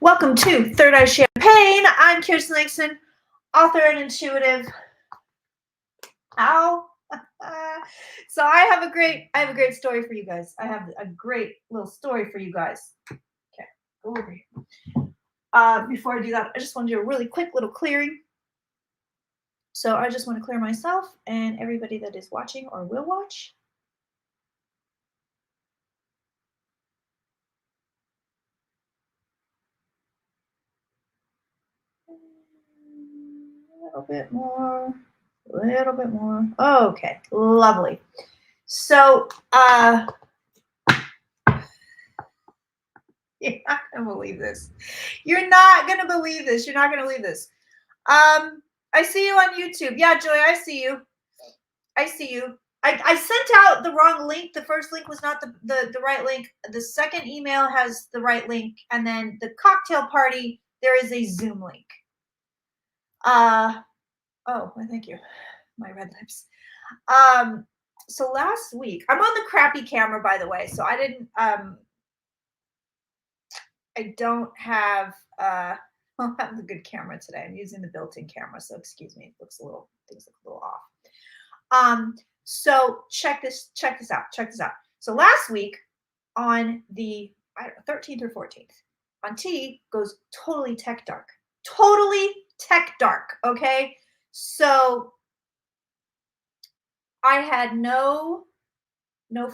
Welcome to Third Eye Champagne. I'm Kirsten Langston, author and intuitive. Ow. So I have a great story for you guys. I have a great little story for you guys. Okay, go over here. Before I do that, I just want to do a really quick little clearing. So I just want to clear myself and everybody that is watching or will watch. A little bit more. Okay, lovely. So, you're not gonna believe this. You're not gonna believe this. I see you on YouTube. Yeah, Joy, I see you. I sent out the wrong link. The first link was not the right link. The second email has the right link, and then the cocktail party, there is a Zoom link. Oh, well, thank you. My red lips. So last week, I'm on the crappy camera, by the way. So I didn't I don't have the good camera today. I'm using the built-in camera, so excuse me. Things look a little off. So check this out. So last week on the 13th or 14th, on T goes totally tech dark. Okay? So I had no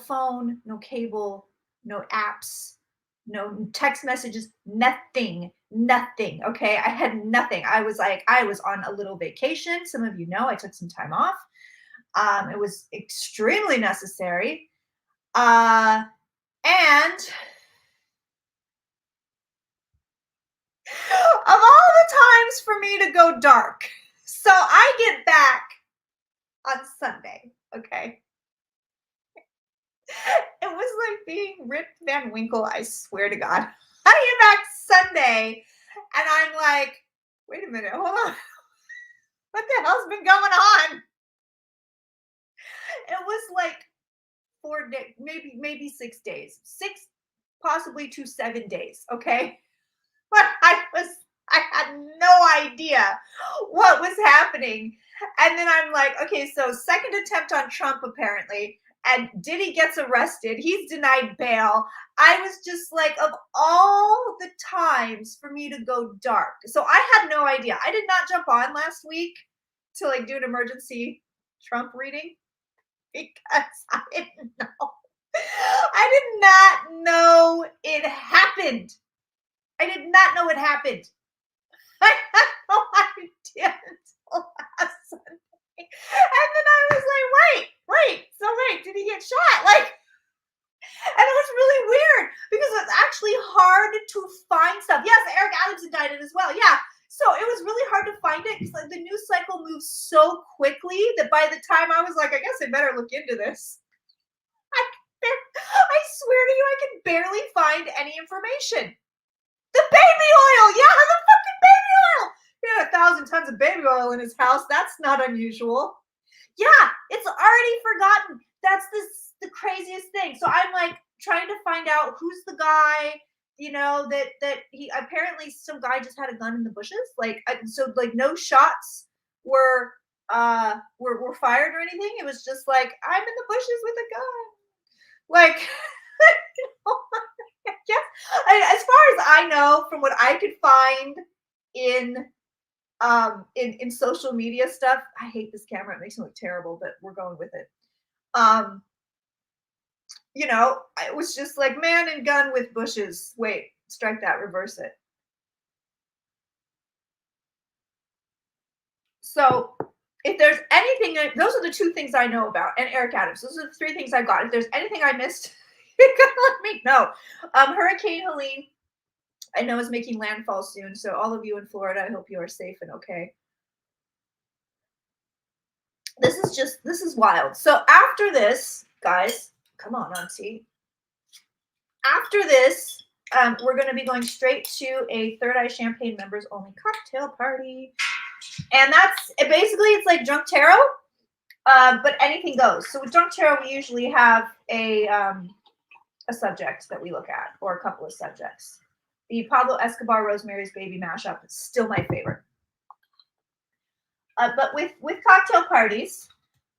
phone, no cable, no apps, no text messages, nothing. Okay. I had nothing. I was on a little vacation. Some of you know I took some time off. It was extremely necessary. And of all the times for me to go dark, so I get back on Sunday. Okay. It was like being Rip Van Winkle, I swear to God. I get back Sunday and I'm like, wait a minute, hold on. What the hell's been going on? It was like 4 days, maybe 6 days. 6, possibly to 7 days, okay? But I had no idea what was happening. And then I'm like, okay, so second attempt on Trump apparently. And Diddy gets arrested. He's denied bail. I was just like, of all the times for me to go dark. So I had no idea. I did not jump on last week to like do an emergency Trump reading because I didn't know. I did not know it happened. I had no idea until last Sunday. And then I was like, wait, did he get shot? Like, and it was really weird because it's actually hard to find stuff. Yes, Eric Adams indicted as well. Yeah. So it was really hard to find it because like the news cycle moves so quickly that by the time I was like, I guess I better look into this. I swear to you, I can barely find any information. The baby oil. Yeah, the fucking baby oil. He had 1,000 tons of baby oil in his house. That's not unusual. Yeah, it's already forgotten. That's the craziest thing. So I'm like trying to find out who's the guy, you know, that he apparently some guy just had a gun in the bushes. Like, so like no shots were fired or anything. It was just like, I'm in the bushes with a gun. Like, you know, as far as I know, from what I could find in social media stuff, I hate this camera. It makes me look terrible, but we're going with it. You know, it was just like man and gun with bushes. Wait, strike that, reverse it. So if there's anything, those are the 2 things I know about, and Eric Adams. Those are the 3 things I got. If there's anything I missed, you gotta let me know. Hurricane Helene, I know is making landfall soon. So all of you in Florida, I hope you are safe and okay. This is wild. So after this, guys, come on, Auntie. After this, we're going to be going straight to a Third Eye Champagne members only cocktail party. And that's basically, it's like drunk tarot, but anything goes. So with drunk tarot, we usually have a subject that we look at, or a couple of subjects. The Pablo Escobar Rosemary's Baby mashup is still my favorite. But with cocktail parties,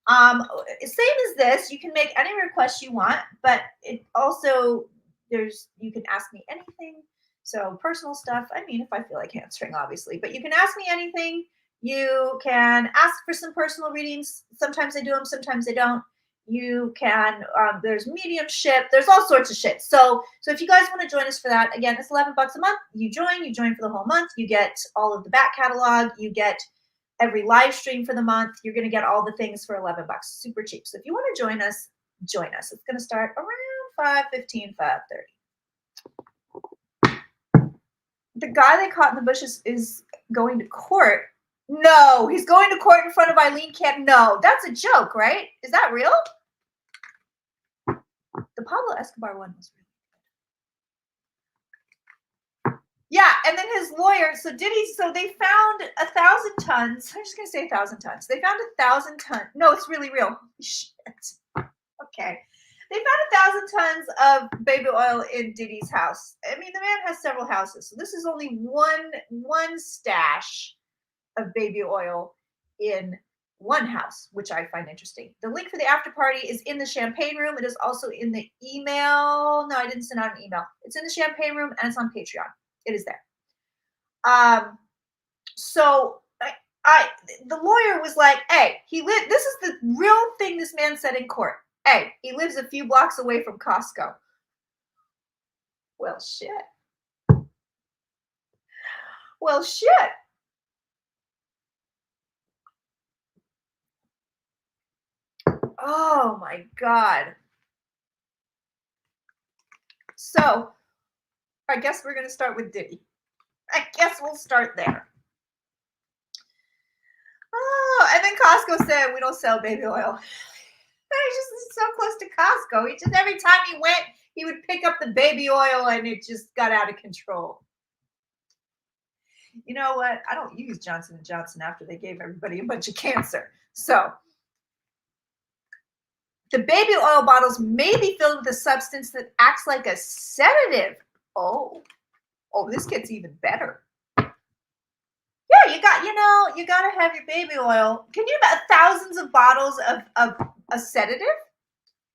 same as this, you can make any requests you want, but it also, you can ask me anything. So personal stuff, I mean, if I feel like answering, obviously, but you can ask me anything. You can ask for some personal readings. Sometimes I do them, sometimes I don't. You can, there's mediumship, there's all sorts of shit. So if you guys want to join us for that, again, it's $11 a month. You join for the whole month. You get all of the back catalog. You get every live stream for the month. You're going to get all the things for $11. Super cheap. So if you want to join us, join us. It's going to start around 5:15, 5:30. The guy they caught in the bushes is going to court. No, he's going to court in front of Eileen Camp. No, that's a joke, right? Is that real? The Pablo Escobar one was real. Yeah, and then his lawyer, so they found 1,000 tons. I'm just going to say 1,000 tons. They found 1,000 tons. No, it's really real. Shit. Okay. They found 1,000 tons of baby oil in Diddy's house. I mean, the man has several houses. So this is only one stash of baby oil in one house, which I find interesting. The link for the after party is in the champagne room. It is also in the email. No, I didn't send out an email. It's in the champagne room and it's on Patreon. It is there. So the lawyer was like, hey, this is the real thing this man said in court. Hey, he lives a few blocks away from Costco. Well, shit. Well, shit. Oh my God. So I guess we're going to start with Diddy. I guess we'll start there. Oh, and then Costco said we don't sell baby oil. He's just so close to Costco. He just, every time he went, he would pick up the baby oil and it just got out of control. You know what? I don't use Johnson & Johnson after they gave everybody a bunch of cancer. So the baby oil bottles may be filled with a substance that acts like a sedative. Oh, this gets even better. Yeah, you got to have your baby oil. Can you have thousands of bottles of a sedative?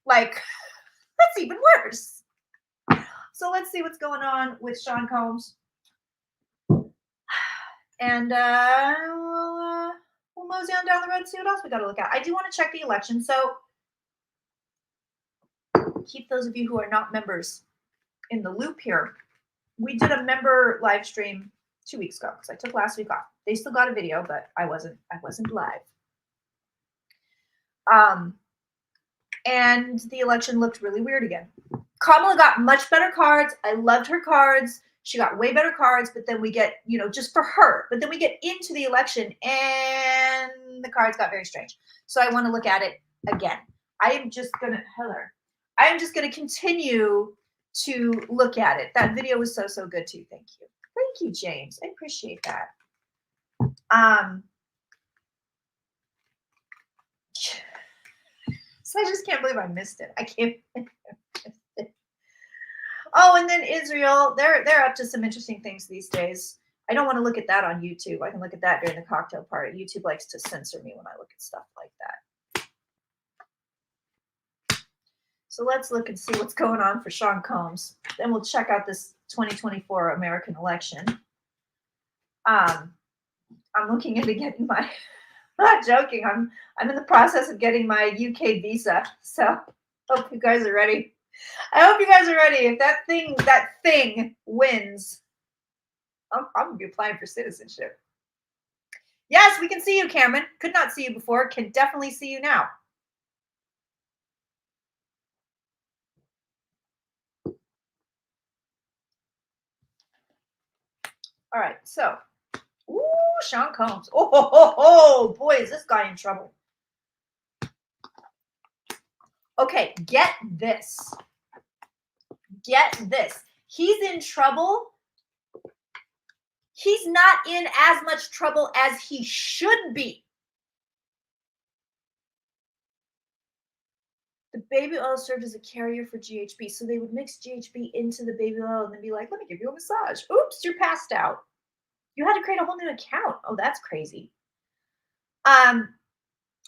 Like, that's even worse. So let's see what's going on with Sean Combs. And we'll mosey on down the road and see what else we got to look at. I do want to check the election. So keep those of you who are not members in the loop here. We did a member live stream 2 weeks ago because I took last week off. They still got a video, but I wasn't live. And the election looked really weird again. Kamala got much better cards. I loved her cards. She got way better cards, but then we get, just for her, but then we get into the election and the cards got very strange. So I want to look at it again. I am just going to continue to look at it. That video was so good too. Thank you. Thank you, James. I appreciate that. So I just can't believe I missed it. I can't. Oh, and then Israel, they're up to some interesting things these days. I don't want to look at that on YouTube. I can look at that during the cocktail party. YouTube likes to censor me when I look at stuff like that. So let's look and see what's going on for Sean Combs. Then we'll check out this 2024 American election. I'm looking into getting my, I'm not joking, I'm in the process of getting my UK visa. So hope you guys are ready. I hope you guys are ready. If that thing wins, I'm going to be applying for citizenship. Yes, we can see you, Cameron. Could not see you before. Can definitely see you now. All right, so, ooh, Sean Combs. Oh, boy, is this guy in trouble. Okay, get this. Get this. He's in trouble. He's not in as much trouble as he should be. The baby oil served as a carrier for GHB. So they would mix GHB into the baby oil and then be like, let me give you a massage. Oops, you're passed out. You had to create a whole new account. Oh, that's crazy. I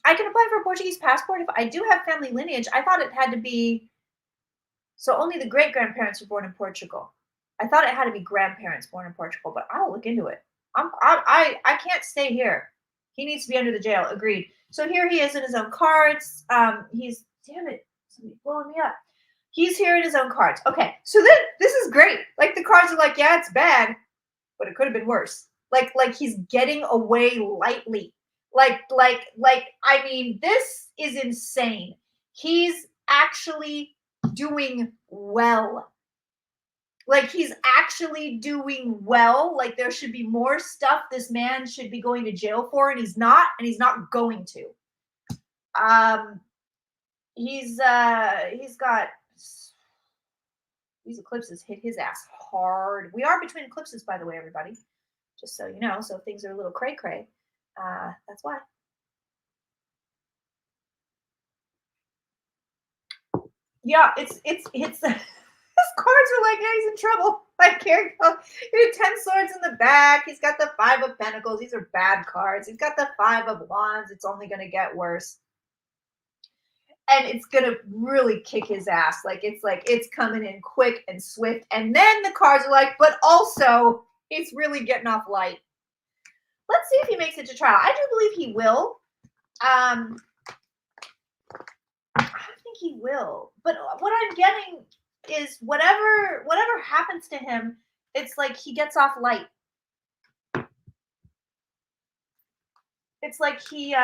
can apply for a Portuguese passport if I do have family lineage. I thought it had to be, so only the great grandparents were born in Portugal. I thought it had to be grandparents born in Portugal, but I'll look into it. I can't stay here. He needs to be under the jail. Agreed. So here he is in his own cards. He's, damn it, somebody's blowing me up. He's here in his own cards. Okay, so this is great. Like the cards are like, yeah, it's bad, but it could have been worse. Like he's getting away lightly. Like, I mean, this is insane. He's actually doing well. Like he's actually doing well. Like there should be more stuff this man should be going to jail for, and he's not going to. He's got these eclipses hit his ass hard. We are between eclipses, by the way, everybody. Just so you know, so things are a little cray-cray. That's why. Yeah, it's his cards are like, yeah, he's in trouble. Like here you go. 10 swords in the back. He's got the 5 of pentacles. These are bad cards. He's got the 5 of wands. It's only going to get worse. And it's going to really kick his ass. Like it's coming in quick and swift. And then the cards are like, but also he's really getting off light. Let's see if he makes it to trial. I do believe he will. I think he will. But what I'm getting is whatever happens to him, it's like he gets off light. It's like he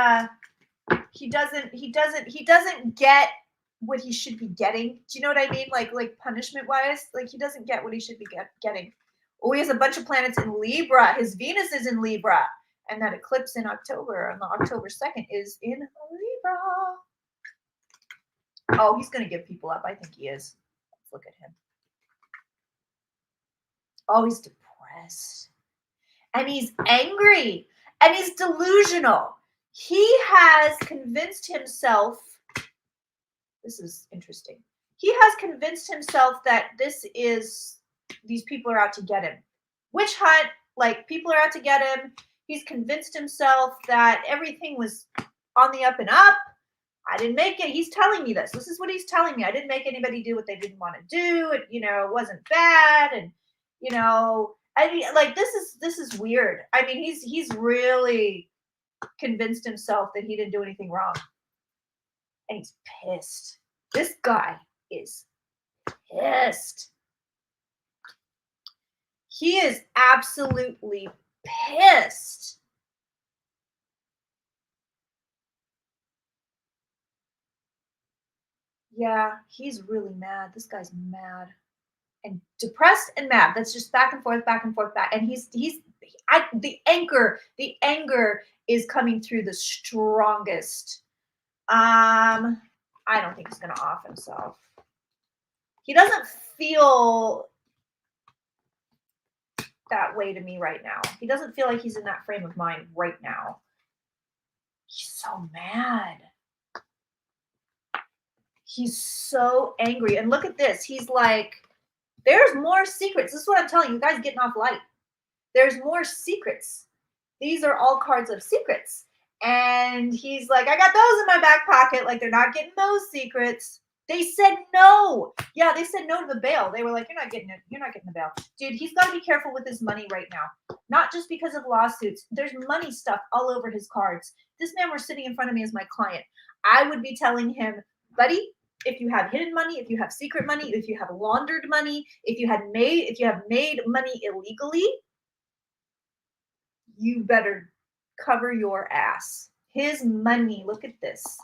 doesn't get what he should be getting. Do you know what I mean? Like punishment wise, like he doesn't get what he should be getting. Oh, he has a bunch of planets in Libra. His Venus is in Libra. And that eclipse in October, on the October 2nd, is in Libra. Oh, he's going to give people up. I think he is. Let's look at him. Oh, he's depressed. And he's angry. And he's delusional. He has convinced himself, this is interesting. He has convinced himself that these people are out to get him. Witch hunt, like people are out to get him. He's convinced himself that everything was on the up and up. I didn't make it. He's telling me this. This is what he's telling me. I didn't make anybody do what they didn't want to do. It, it wasn't bad. And, I mean, like this is weird. I mean, he's really convinced himself that he didn't do anything wrong. And he's pissed. This guy is pissed. He is absolutely pissed. Yeah, he's really mad. This guy's mad and depressed and mad. That's just back and forth, back. And the anger is coming through the strongest. I don't think he's going to off himself. He doesn't feel that way to me right now. He doesn't feel like he's in that frame of mind right now. He's so mad. He's so angry. And look at this. He's like, there's more secrets. This is what I'm telling you. Guys getting off light. There's more secrets. These are all cards of secrets. And he's like, I got those in my back pocket. Like they're not getting those secrets. They said no. Yeah, they said no to the bail. They were like, you're not getting it. You're not getting the bail. Dude, he's got to be careful with his money right now. Not just because of lawsuits. There's money stuff all over his cards. This man was sitting in front of me as my client. I would be telling him, buddy, if you have hidden money, if you have secret money, if you have laundered money, if you have made money illegally, you better cover your ass. His money, look at this.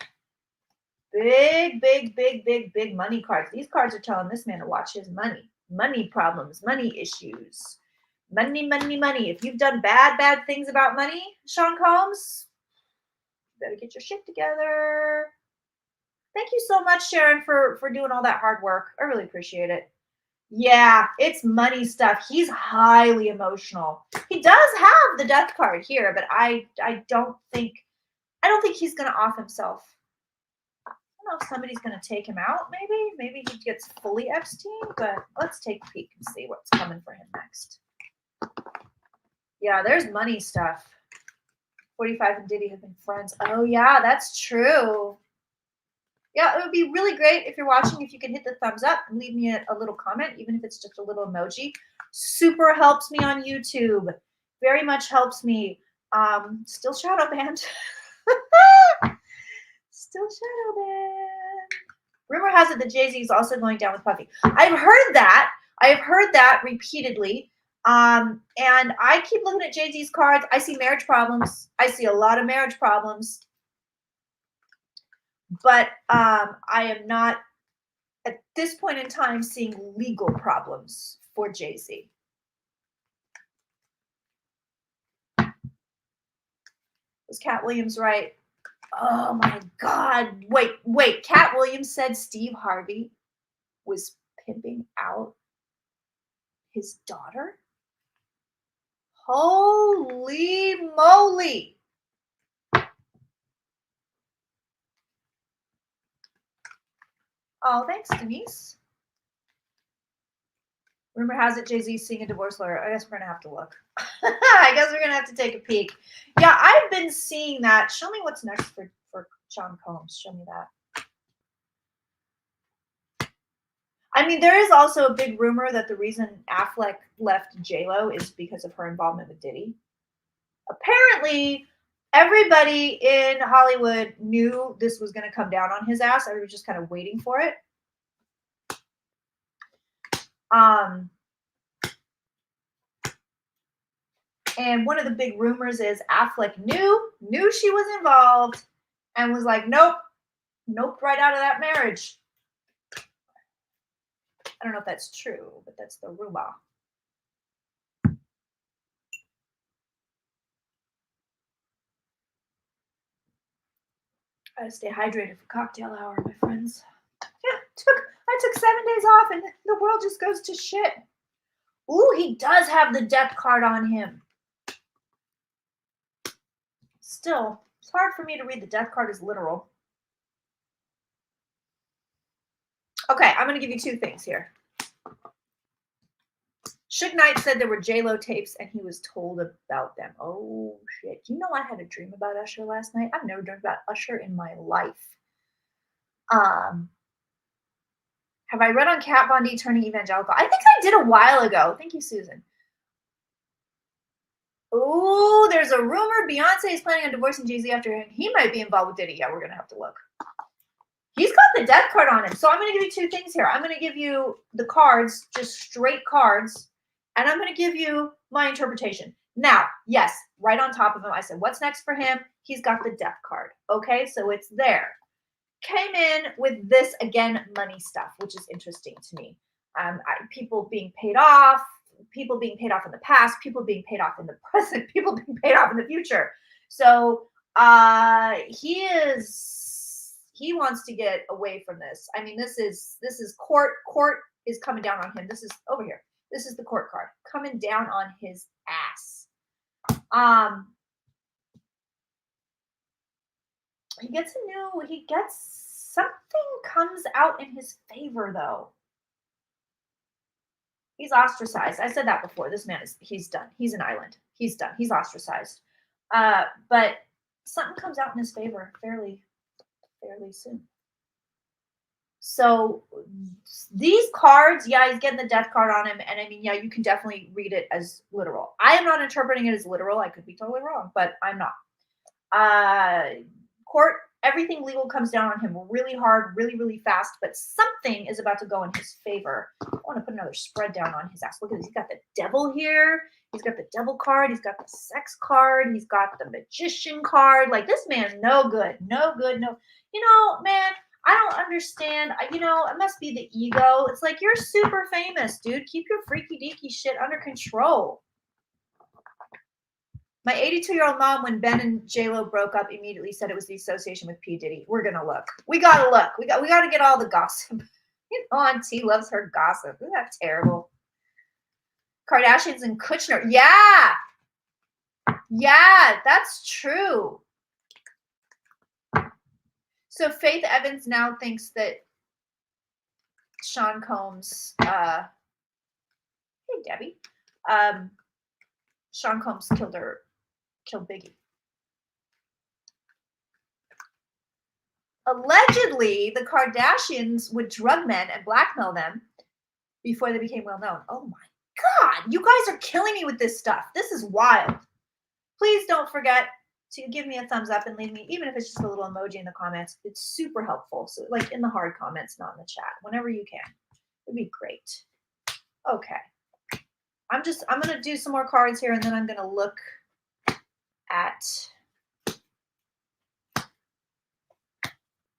Big money cards. These cards are telling this man to watch his money. Money problems, money issues. Money. If you've done bad things about money, Sean Combs, you better get your shit together. Thank you so much, Sharon, for doing all that hard work. I really appreciate it. Yeah, it's money stuff. He's highly emotional. He does have the death card here, but I don't think he's gonna off himself. don't know if somebody's going to take him out, maybe he gets fully Epstein, but let's take a peek and see what's coming for him next. Yeah, there's money stuff. 45 and Diddy have been friends. Oh yeah, that's true. Yeah, it would be really great if you're watching, if you can hit the thumbs up and leave me a little comment, even if it's just a little emoji. Super helps me on YouTube. Very much helps me. Still shadow banned. Still shadow banned. Rumor has it that Jay-Z is also going down with Puffy. I've heard that. I've heard that repeatedly. And I keep looking at Jay-Z's cards. I see marriage problems. I see a lot of marriage problems. But I am not, at this point in time, seeing legal problems for Jay-Z. Was Cat Williams right? Oh my God. Wait. Cat Williams said Steve Harvey was pimping out his daughter? Holy moly. Oh, thanks, Denise. Rumor has it Jay-Z's seeing a divorce lawyer. I guess we're going to have to look. I guess we're going to have to take a peek. Yeah, I've been seeing that. Show me what's next for John Combs. Show me that. I mean, there is also a big rumor that the reason Affleck left JLo is because of her involvement with Diddy. Apparently, everybody in Hollywood knew this was going to come down on his ass. I was just kind of waiting for it. And one of the big rumors is Affleck knew she was involved and was like, nope, right out of that marriage. I don't know if that's true, but that's the rumor. Gotta stay hydrated for cocktail hour, my friends. Yeah, I took 7 days off and the world just goes to shit. Ooh, he does have the death card on him. Still, it's hard for me to read the death card as literal. Okay, I'm going to give you two things here. Suge Knight said there were JLo tapes and he was told about them. Oh, shit. You know I had a dream about Usher last night? I've never dreamed about Usher in my life. Have I read on Kat Von D turning evangelical? I think I did a while ago. Thank you, Susan. Oh, there's a rumor Beyonce is planning on divorcing Jay-Z after him. He might be involved with Diddy. Yeah, we're going to have to look. He's got the death card on him. So I'm going to give you two things here. I'm going to give you the cards, just straight cards, and I'm going to give you my interpretation. Now, yes, right on top of him, I said, what's next for him? He's got the death card. Okay, so it's there. Came in with this, again, money stuff, which is interesting to me. People being paid off, people being paid off in the past, people being paid off in the present, people being paid off in the future. So he wants to get away from this. I mean, this is court is coming down on him. This is over here. This is the court card coming down on his ass. He gets something comes out in his favor though. He's ostracized. I said that before. This man he's done. He's an island. He's done. He's ostracized. But something comes out in his favor fairly soon. So these cards, yeah, he's getting the death card on him. And I mean, yeah, you can definitely read it as literal. I am not interpreting it as literal. I could be totally wrong, but I'm not. Court, everything legal comes down on him really hard, really fast, but something is about to go in his favor. I want to put another spread down on his ass. Look at this. He's got the devil here. He's got the devil card. He's got the sex card. He's got the magician card. Like, this man's no good. No. You know, man, I don't understand. You know, it must be the ego. It's like, you're super famous, dude. Keep your freaky deaky shit under control. My 82-year-old mom, when Ben and JLo broke up, immediately said it was the association with P. Diddy. We're gonna look. We gotta look. We gotta get all the gossip. You know, Auntie loves her gossip. Isn't that terrible? Kardashians and Kushner. Yeah, that's true. So Faith Evans now thinks that Sean Combs, hey Debbie, Sean Combs killed Biggie. Allegedly, the Kardashians would drug men and blackmail them before they became well known. Oh my God, you guys are killing me with this stuff. This is wild. Please don't forget to give me a thumbs up and leave me, even if it's just a little emoji in the comments. It's super helpful. So like in the hard comments, not in the chat, whenever you can. It'd be great. Okay. I'm going to do some more cards here, and then I'm going to look at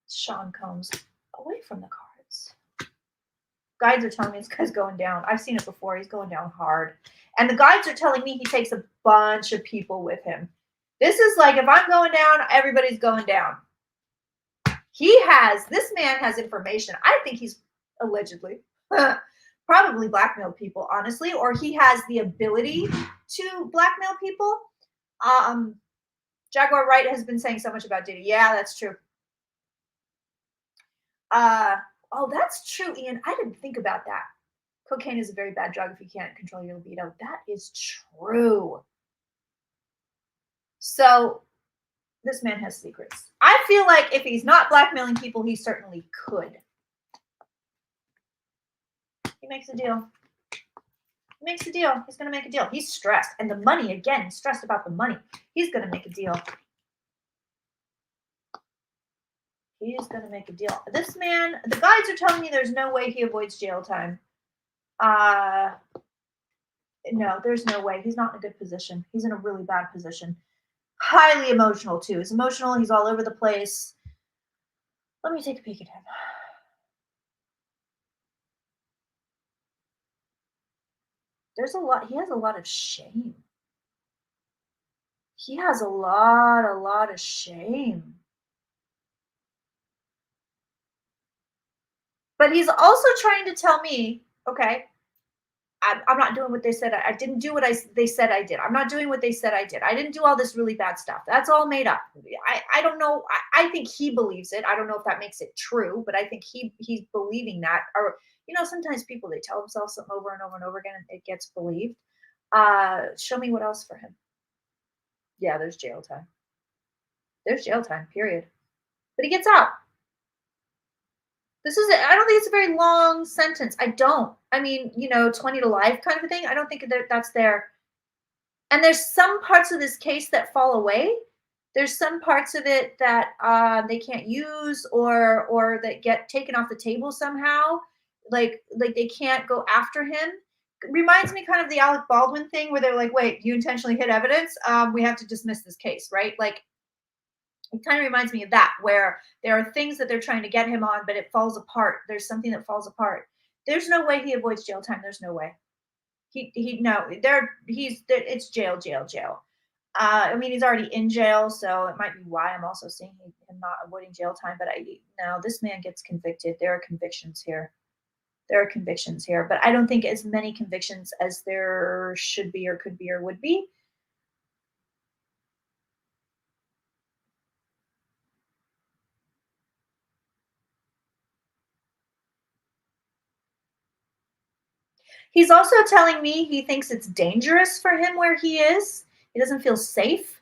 Sean Combs away from the cards. Guides are telling me this guy's going down. I've seen it before. He's going down hard. And the guides are telling me he takes a bunch of people with him. This is like, if I'm going down, everybody's going down. This man has information. I think he's allegedly probably blackmailed people, honestly, or he has the ability to blackmail people. Jaguar Wright has been saying so much about Diddy. Yeah, that's true. Oh, that's true, Ian. I didn't think about that. Cocaine is a very bad drug if you can't control your libido. That is true. So this man has secrets. I feel like if he's not blackmailing people, he certainly could. He makes a deal. He makes a deal. He's going to make a deal. He's stressed. And the money, again, he's stressed about the money. He's going to make a deal. He is going to make a deal. This man, the guides are telling me there's no way he avoids jail time. No, there's no way. He's not in a good position. He's in a really bad position. Highly emotional, too. He's emotional. He's all over the place. Let me take a peek at him. There's a lot. He has a lot of shame. He has a lot of shame. But he's also trying to tell me, okay, I'm not doing what they said. I didn't do what they said I did. I'm not doing what they said I did. I didn't do all this really bad stuff. That's all made up. I don't know. I think he believes it. I don't know if that makes it true, but I think he's believing that. Or, sometimes people, they tell themselves something over and over and over again and it gets believed. Show me what else for him. Yeah, there's jail time. There's jail time, period. But he gets out. I don't think it's a very long sentence. I don't. I mean, 20 to life kind of a thing. I don't think that's there. And there's some parts of this case that fall away. There's some parts of it that they can't use or that get taken off the table somehow. Like they can't go after him. It reminds me kind of the Alec Baldwin thing where they're like, wait, you intentionally hid evidence? We have to dismiss this case, right? Like, it kind of reminds me of that, where there are things that they're trying to get him on, but it falls apart. There's something that falls apart. There's no way he avoids jail time. There's no way. It's jail. I mean, he's already in jail, so it might be why I'm also seeing him not avoiding jail time. But this man gets convicted. There are convictions here. But I don't think as many convictions as there should be or could be or would be. He's also telling me he thinks it's dangerous for him where he is. He doesn't feel safe.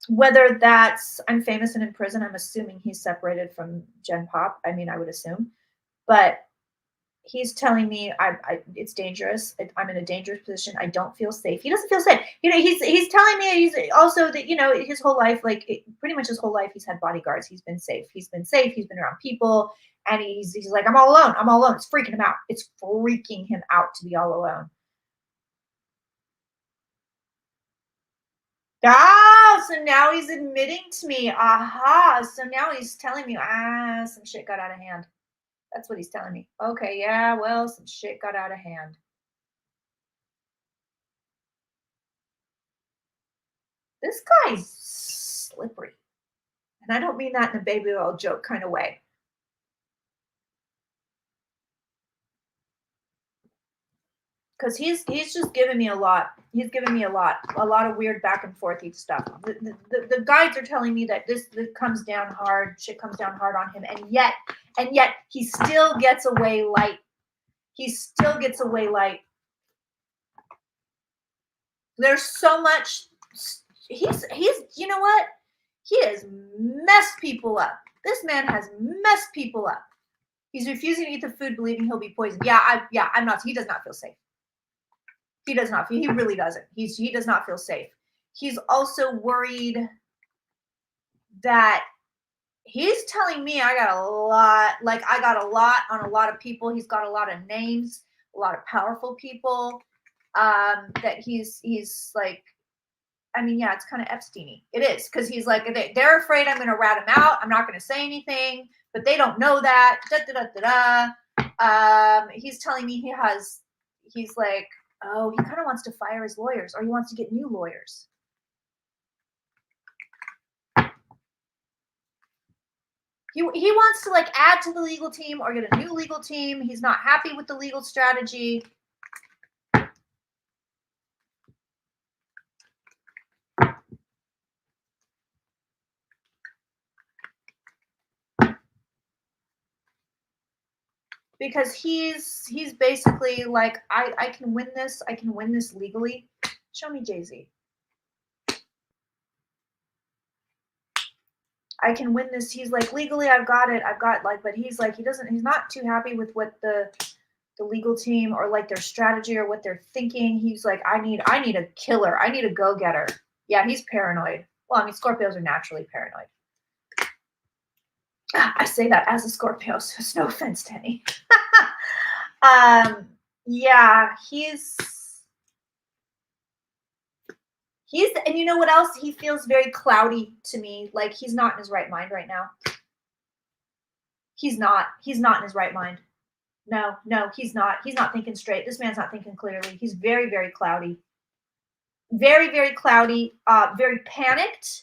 Whether that's I'm famous and in prison, I'm assuming he's separated from Gen Pop. I mean, I would assume. But he's telling me it's dangerous. I'm in a dangerous position. I don't feel safe. He doesn't feel safe. He's telling me he's also that, his whole life, pretty much his whole life, he's had bodyguards. He's been safe. He's been around people. And he's like, I'm all alone. It's freaking him out. It's freaking him out to be all alone. So now he's admitting to me. Aha. So now he's telling me, some shit got out of hand. That's what he's telling me. Okay, yeah, well, some shit got out of hand. This guy's slippery. And I don't mean that in a baby oil joke kind of way. because he's just giving me a lot. He's giving me a lot of weird back and forthy stuff. The guides are telling me that this comes down hard. Shit comes down hard on him, and yet he still gets away light. He still gets away light. There's so much. He's you know what? He has messed people up. This man has messed people up. He's refusing to eat the food, believing he'll be poisoned. I'm not. He does not feel safe. He does not. He really doesn't. He does not feel safe. He's also worried that he's telling me I got a lot. Like I got a lot on a lot of people. He's got a lot of names, a lot of powerful people. That he's like. I mean, yeah, it's kind of Epstein-y. It is, because he's like, they're afraid I'm going to rat him out. I'm not going to say anything, but they don't know that. He's telling me he's like, oh, he kind of wants to fire his lawyers, or he wants to get new lawyers. He wants to like add to the legal team or get a new legal team. He's not happy with the legal strategy. Because he's basically like, I can win this. I can win this legally. Show me Jay-Z. I can win this. He's like, legally, I've got it. But he's like, he's not too happy with what the legal team or like their strategy or what they're thinking. He's like, I need a killer. I need a go-getter. Yeah, he's paranoid. Well, I mean, Scorpios are naturally paranoid. I say that as a Scorpio, so it's no offense to any. Yeah, he's, and you know what else? He feels very cloudy to me. Like he's not in his right mind right now. He's not in his right mind. No, he's not. He's not thinking straight. This man's not thinking clearly. He's very, very cloudy. Very, very cloudy. Very panicked.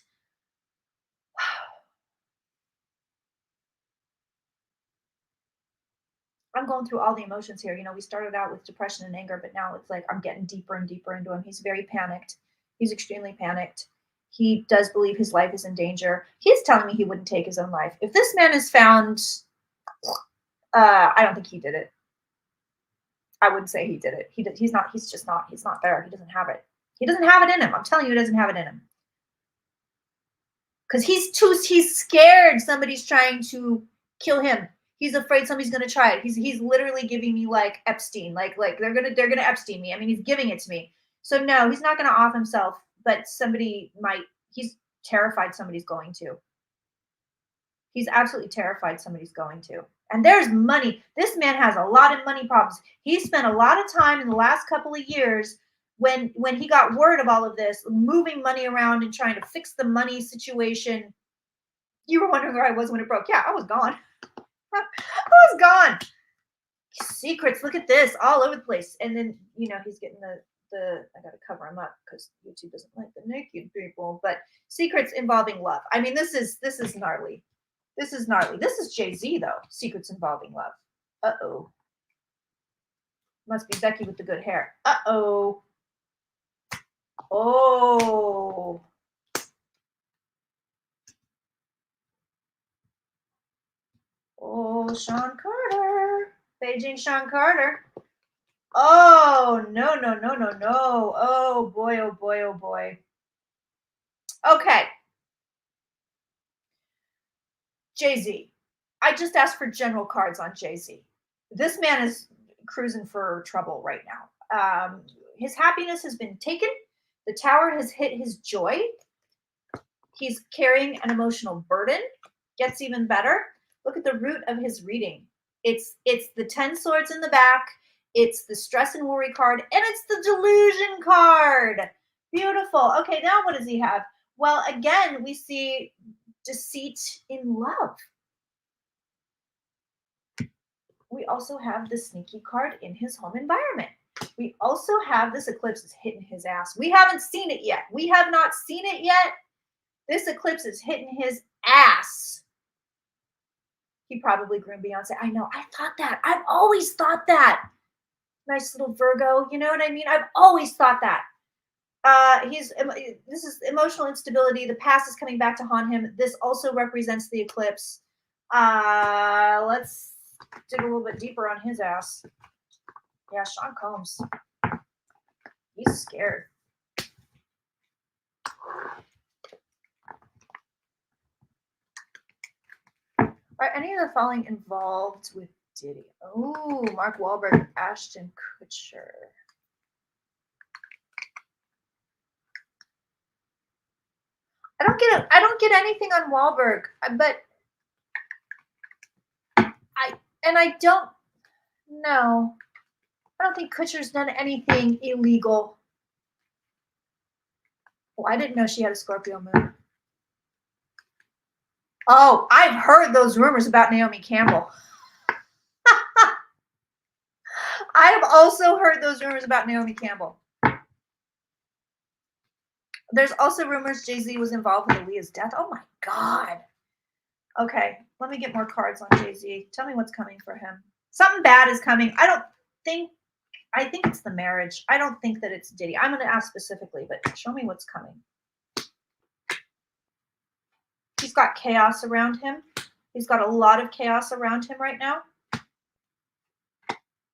I'm going through all the emotions here. You know, we started out with depression and anger, but now it's like I'm getting deeper and deeper into him. He's very panicked. He's extremely panicked. He does believe his life is in danger. He's telling me he wouldn't take his own life. If this man is found, I don't think he did it. I wouldn't say he did it. He's not there. He doesn't have it. He doesn't have it in him. I'm telling you, he doesn't have it in him. Because he's scared somebody's trying to kill him. He's afraid somebody's gonna try it. He's literally giving me like Epstein, like they're gonna Epstein me. I mean, he's giving it to me. So no, he's not gonna off himself, but somebody might. He's terrified somebody's going to. He's absolutely terrified somebody's going to. And there's money. This man has a lot of money problems. He spent a lot of time in the last couple of years when he got word of all of this, moving money around and trying to fix the money situation. You were wondering where I was when it broke. Yeah, I was gone. I was gone. Secrets. Look at this, all over the place. And then, you know, he's getting the I gotta cover him up because YouTube doesn't like the naked people. But secrets involving love. I mean, this is gnarly. This is gnarly. This is Jay-Z though. Secrets involving love. Uh-oh. Must be Becky with the good hair. Uh-oh. Oh. Oh, Sean Carter. Beijing Sean Carter. Oh, no. Oh, boy, oh, boy, oh, boy. Okay. Jay-Z. I just asked for general cards on Jay-Z. This man is cruising for trouble right now. His happiness has been taken. The tower has hit his joy. He's carrying an emotional burden. Gets even better. Look at the root of his reading. It's the 10 swords in the back. It's the stress and worry card. And it's the delusion card. Beautiful. Okay, now what does he have? Well, again, we see deceit in love. We also have the sneaky card in his home environment. We also have this eclipse is hitting his ass. We haven't seen it yet. We have not seen it yet. This eclipse is hitting his ass. He probably groomed Beyonce. I know. I thought that. I've always thought that. Nice little Virgo. You know what I mean? I've always thought that. This is emotional instability. The past is coming back to haunt him. This also represents the eclipse. Let's dig a little bit deeper on his ass. Yeah, Sean Combs. He's scared. Are any of the following involved with Diddy? Oh, Mark Wahlberg, Ashton Kutcher. I don't get anything on Wahlberg, but I don't know. I don't think Kutcher's done anything illegal. Oh, I didn't know she had a Scorpio moon. Oh, I've heard those rumors about Naomi Campbell. I have also heard those rumors about Naomi Campbell. There's also rumors Jay-Z was involved with Aaliyah's death. Oh my God. Okay, let me get more cards on Jay-Z. Tell me what's coming for him. Something bad is coming. I think it's the marriage. I don't think that it's Diddy. I'm going to ask specifically, but show me what's coming. He's got chaos around him. He's got a lot of chaos around him right now.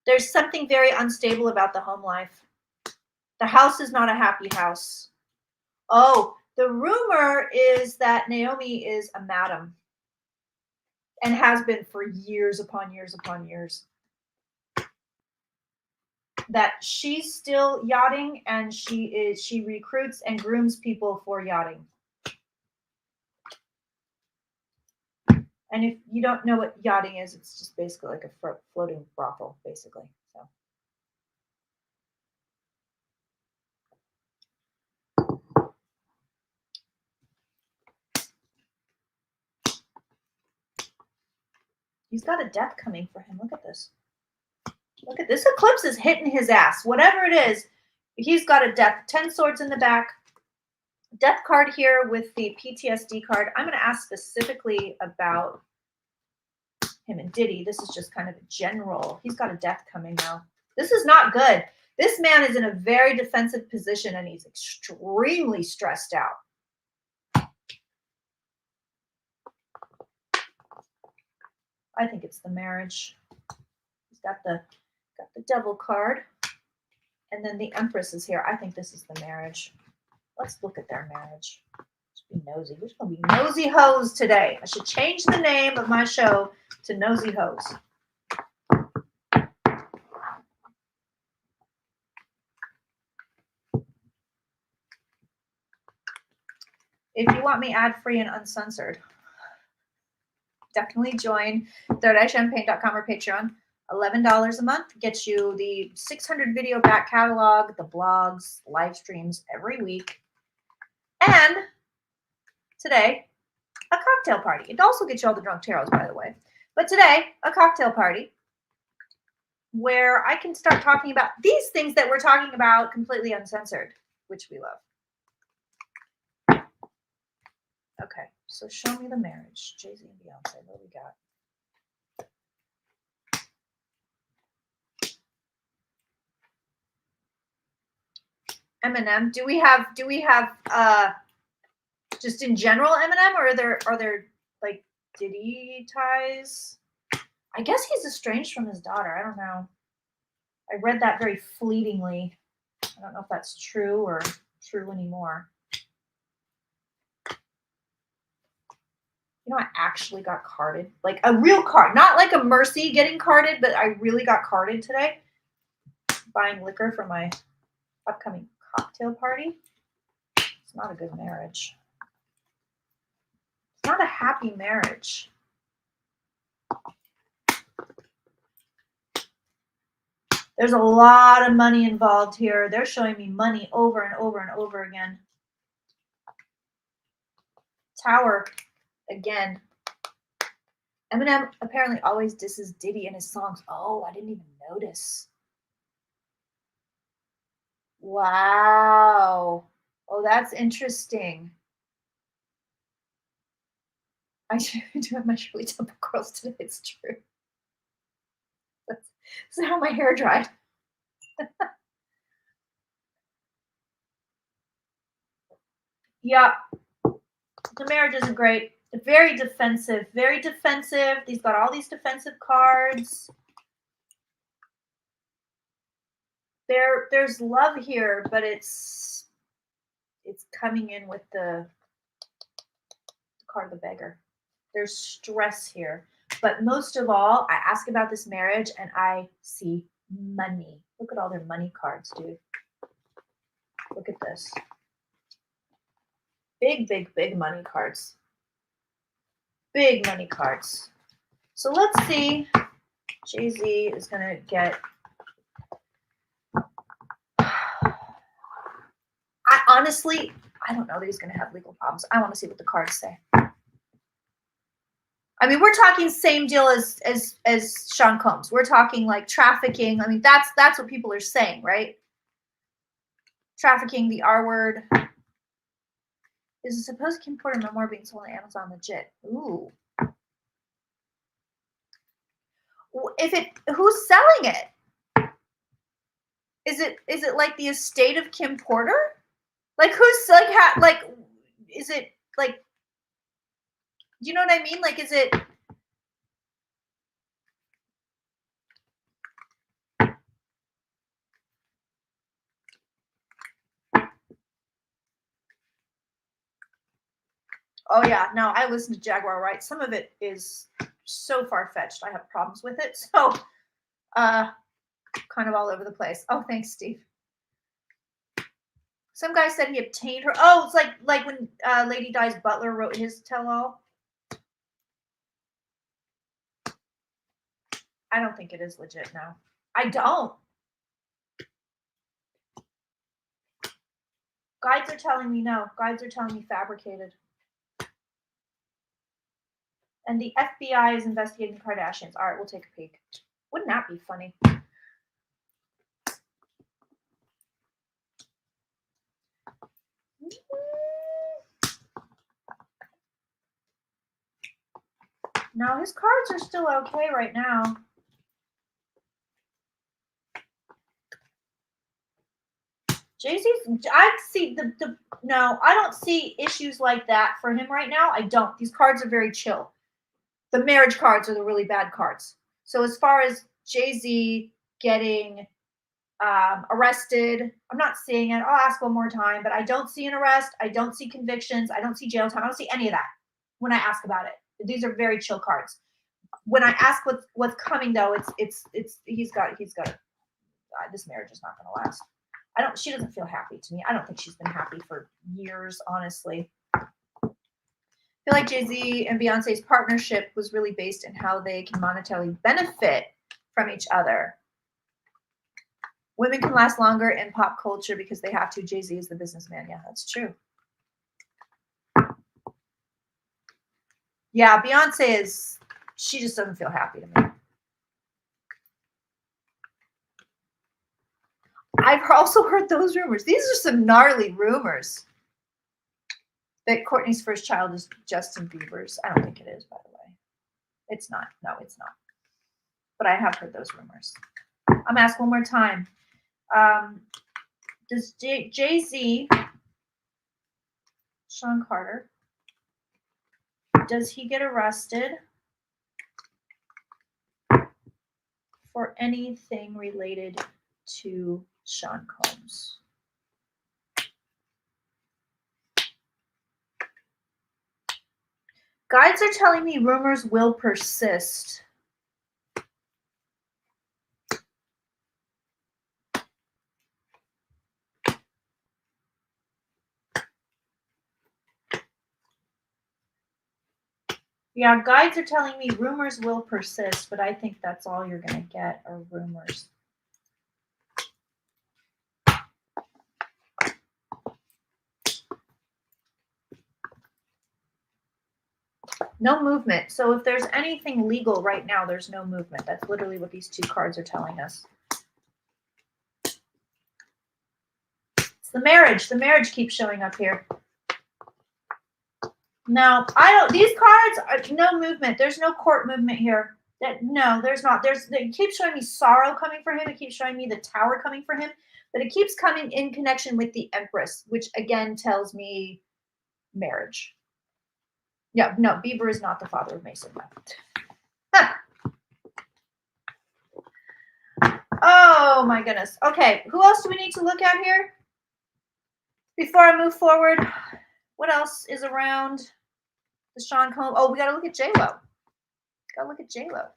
There's something very unstable about the home life. The house is not a happy house. Oh, the rumor is that Naomi is a madam and has been for years upon years upon years. That she's still yachting and she recruits and grooms people for yachting. And if you don't know what yachting is, it's just basically like a floating brothel, basically. So. He's got a death coming for him. Look at this. Look at this. Eclipse is hitting his ass. Whatever it is, he's got a death. 10 swords in the back. Death card here with the PTSD card. I'm going to ask specifically about him and Diddy. This is just kind of a general. He's got a death coming now. This is not good. This man is in a very defensive position and he's extremely stressed out. I think it's the marriage. He's got the devil card. And then the Empress is here. I think this is the marriage. Let's look at their marriage. Let's be nosy. We're just going to be nosy hoes today. I should change the name of my show to Nosy Hoes. If you want me ad-free and uncensored, definitely join thirdEyeChampagne.com or Patreon. $11 a month gets you the 600 video back catalog, the blogs, live streams every week. And today, a cocktail party. It also gets you all the drunk tarots, by the way. But today, a cocktail party where I can start talking about these things that we're talking about completely uncensored, which we love. Okay, so show me the marriage. Jay-Z and Beyonce, what do we got? Eminem. Do we have just in general Eminem, or are there like Diddy ties? I guess he's estranged from his daughter. I don't know. I read that very fleetingly. I don't know if that's true or true anymore. You know, I actually got carded. Like a real card. Not like a Mercy getting carded, but I really got carded today. Buying liquor for my upcoming cocktail party. It's not a good marriage. It's not a happy marriage. There's a lot of money involved here. They're showing me money over and over and over again. Tower again. Eminem apparently always disses Diddy in his songs. Oh, I didn't even notice. Wow. Oh, that's interesting. I do have my Shirley Temple curls today. It's true. This is how my hair dried. Yeah, the marriage isn't great. Very defensive, very defensive. He's got all these defensive cards. There's love here, but it's coming in with the card of the beggar. There's stress here. But most of all, I ask about this marriage and I see money. Look at all their money cards, dude. Look at this. Big, big, big money cards. Big money cards. So let's see. Jay-Z is going to get... Honestly, I don't know that he's going to have legal problems. I want to see what the cards say. I mean, we're talking same deal as Sean Combs. We're talking like trafficking. I mean, that's what people are saying, right? Trafficking, the R word. Is a supposed Kim Porter memoir being sold on Amazon legit? Ooh. Who's selling it? Is it like the estate of Kim Porter? Like who's like is it like, you know what I mean? Like, is it? Oh yeah, no, I listen to Jaguar Wright. Some of it is so far-fetched. I have problems with it. So, kind of all over the place. Oh, thanks, Steve. Some guy said he obtained her. Oh, it's like when Lady Di's butler wrote his tell-all. I don't think it is legit now. I don't. Guides are telling me no. Guides are telling me fabricated. And the FBI is investigating the Kardashians. All right, we'll take a peek. Wouldn't that be funny? No, his cards are still okay right now. Jay-Z's, I see no, I don't see issues like that for him right now. I don't. These cards are very chill. The marriage cards are the really bad cards. So as far as Jay-Z getting arrested, I'm not seeing it. I'll ask one more time, but I don't see an arrest. I don't see convictions. I don't see jail time. I don't see any of that when I ask about it. These are very chill cards. When I ask what's coming though, it's he's got this marriage is not going to last. She doesn't feel happy to me. I don't think she's been happy for years, honestly. I feel like Jay-Z and Beyonce's partnership was really based in how they can monetarily benefit from each other. Women can last longer in pop culture because they have to. Jay-Z is the businessman. Yeah, that's true. Yeah, Beyonce she just doesn't feel happy to me. I've also heard those rumors. These are some gnarly rumors. That Courtney's first child is Justin Bieber's. I don't think it is, by the way. It's not. No, it's not. But I have heard those rumors. I'm going to ask one more time. Does Jay-Z, Sean Carter, does he get arrested for anything related to Sean Combs? Guides are telling me rumors will persist. Yeah, guides are telling me rumors will persist, but I think that's all you're going to get are rumors. No movement. So if there's anything legal right now, there's no movement. That's literally what these two cards are telling us. It's the marriage. The marriage keeps showing up here. Now, these cards are no movement. There's no court movement here. No, there's not. It keeps showing me sorrow coming for him. It keeps showing me the tower coming for him, but it keeps coming in connection with the Empress, which again tells me marriage. Yeah, no, Bieber is not the father of Mason. Huh. Oh my goodness. Okay, who else do we need to look at here before I move forward? What else is around the Sean Combs? Oh, we got to look at JLo. Got to look at JLo.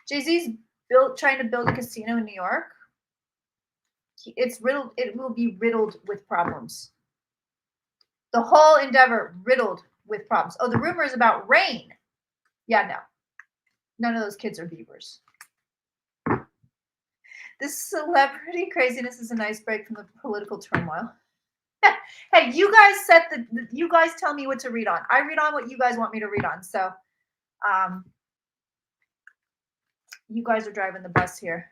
Jay-Z's trying to build a casino in New York. It's riddled. It will be riddled with problems. The whole endeavor riddled with problems. Oh, the rumor is about rain. Yeah, no. None of those kids are Biebers. This celebrity craziness is a nice break from the political turmoil. Hey, you guys you guys tell me what to read on. I read on what you guys want me to read on. So, you guys are driving the bus here.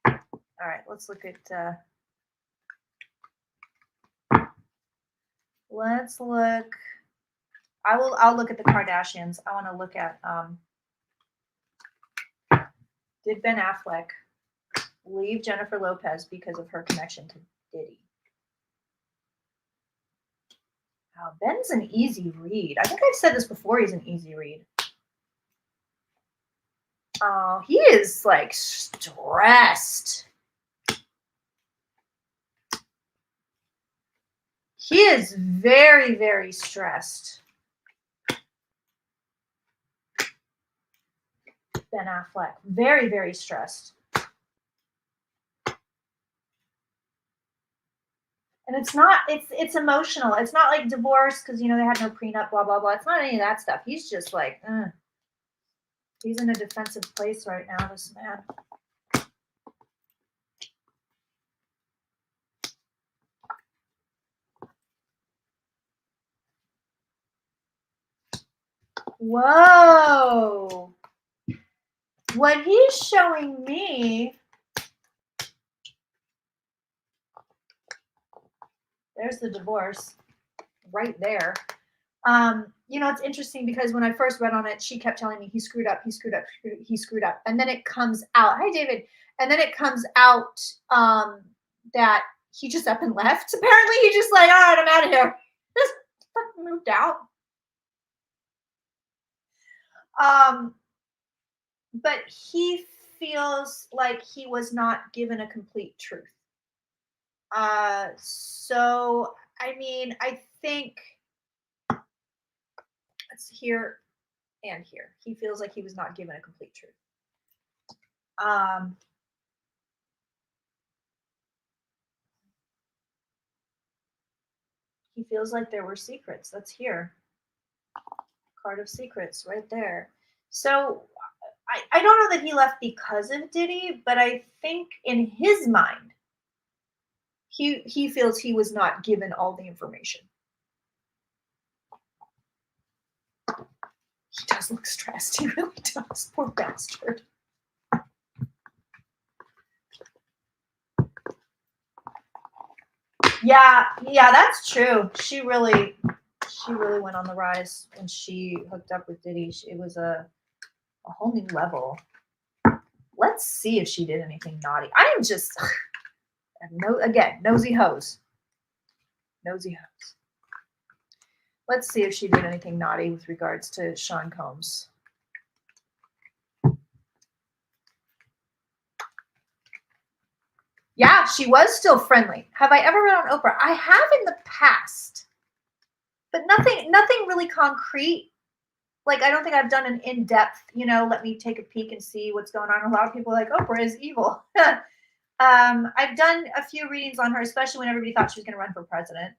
All right, let's look at. Let's look. I'll look at the Kardashians. I want to look at. Did Ben Affleck leave Jennifer Lopez because of her connection to Diddy? Oh, Ben's an easy read. I think I've said this before. He's an easy read. Oh, he is like stressed. He is very, very stressed. Ben Affleck, very, very stressed. And it's emotional. It's not like divorce because, they had no prenup, blah, blah, blah. It's not any of that stuff. He's just like, he's in a defensive place right now, this man. Whoa. What he's showing me, there's the divorce right there. It's interesting because when I first read on it, she kept telling me he screwed up. And then it comes out, hi, David. And then it comes out that he just up and left. Apparently he just like, all right, I'm out of here. Just fucking moved out. But he feels like he was not given a complete truth. So, I mean, I think it's here and here. He feels like he was not given a complete truth. He feels like there were secrets. That's here. Card of secrets right there. So I don't know that he left because of Diddy, but I think in his mind, he feels he was not given all the information. He does look stressed. He really does. Poor bastard. Yeah, that's true. She really went on the rise when she hooked up with Diddy. It was a whole new level. Let's see if she did anything naughty. I am just nosy hoes. Nosy hoes. Let's see if she did anything naughty with regards to Sean Combs. Yeah, she was still friendly. Have I ever read on Oprah? I have in the past, but nothing really concrete. Like, I don't think I've done an in-depth, let me take a peek and see what's going on. A lot of people are like, Oprah is evil. I've done a few readings on her, especially when everybody thought she was going to run for president.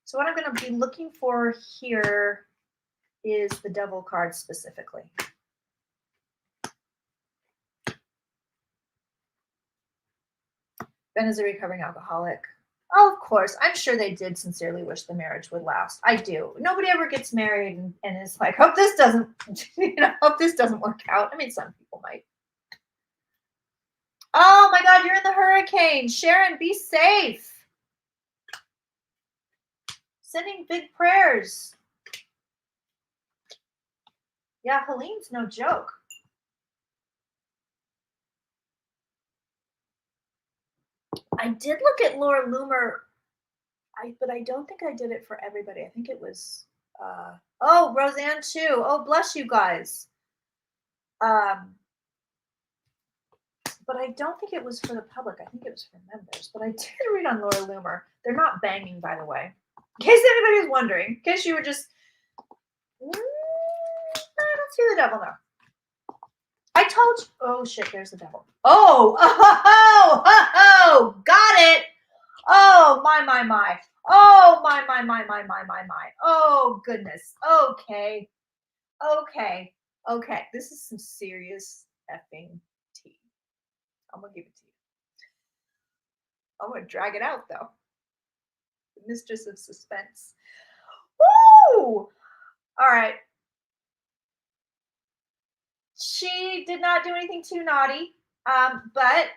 So what I'm going to be looking for here is the devil card specifically. Ben is a recovering alcoholic. Oh, of course. I'm sure they did sincerely wish the marriage would last. I do. Nobody ever gets married and is like, hope this doesn't, hope this doesn't work out. I mean, some people might. Oh my God, you're in the hurricane. Sharon, be safe. Sending big prayers. Yeah, Helene's no joke. I did look at Laura Loomer, but I don't think I did it for everybody. I think it was, oh, Roseanne too. Oh, bless you guys. But I don't think it was for the public. I think it was for members. But I did read on Laura Loomer. They're not banging, by the way. In case anybody's wondering. In case you were just, I don't see the devil now. I told you. Oh, shit, there's the devil. Oh, got it. Oh, my. Oh, my. Oh, goodness. Okay. This is some serious effing tea. I'm going to give it to you. I'm going to drag it out, though. The mistress of suspense. Woo! All right. She did not do anything too naughty, but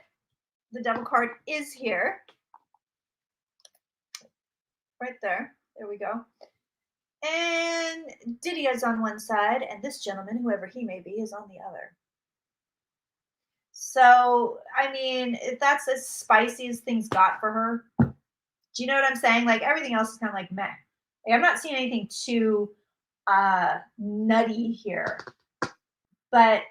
the devil card is here. Right there. There we go. And Didier is on one side, and this gentleman, whoever he may be, is on the other. So, I mean, if that's as spicy as things got for her, do you know what I'm saying? Like, everything else is kind of like meh. Like, I'm not seeing anything too nutty here. But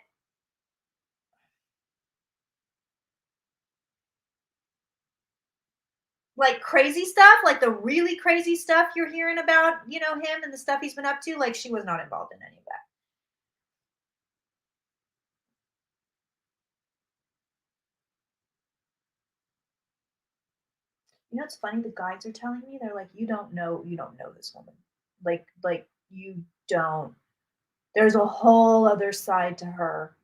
like crazy stuff, like the really crazy stuff you're hearing about, you know, him and the stuff he's been up to, like she was not involved in any of that. You know, it's funny. The guides are telling me, they're like, you don't know this woman. Like you don't. There's a whole other side to her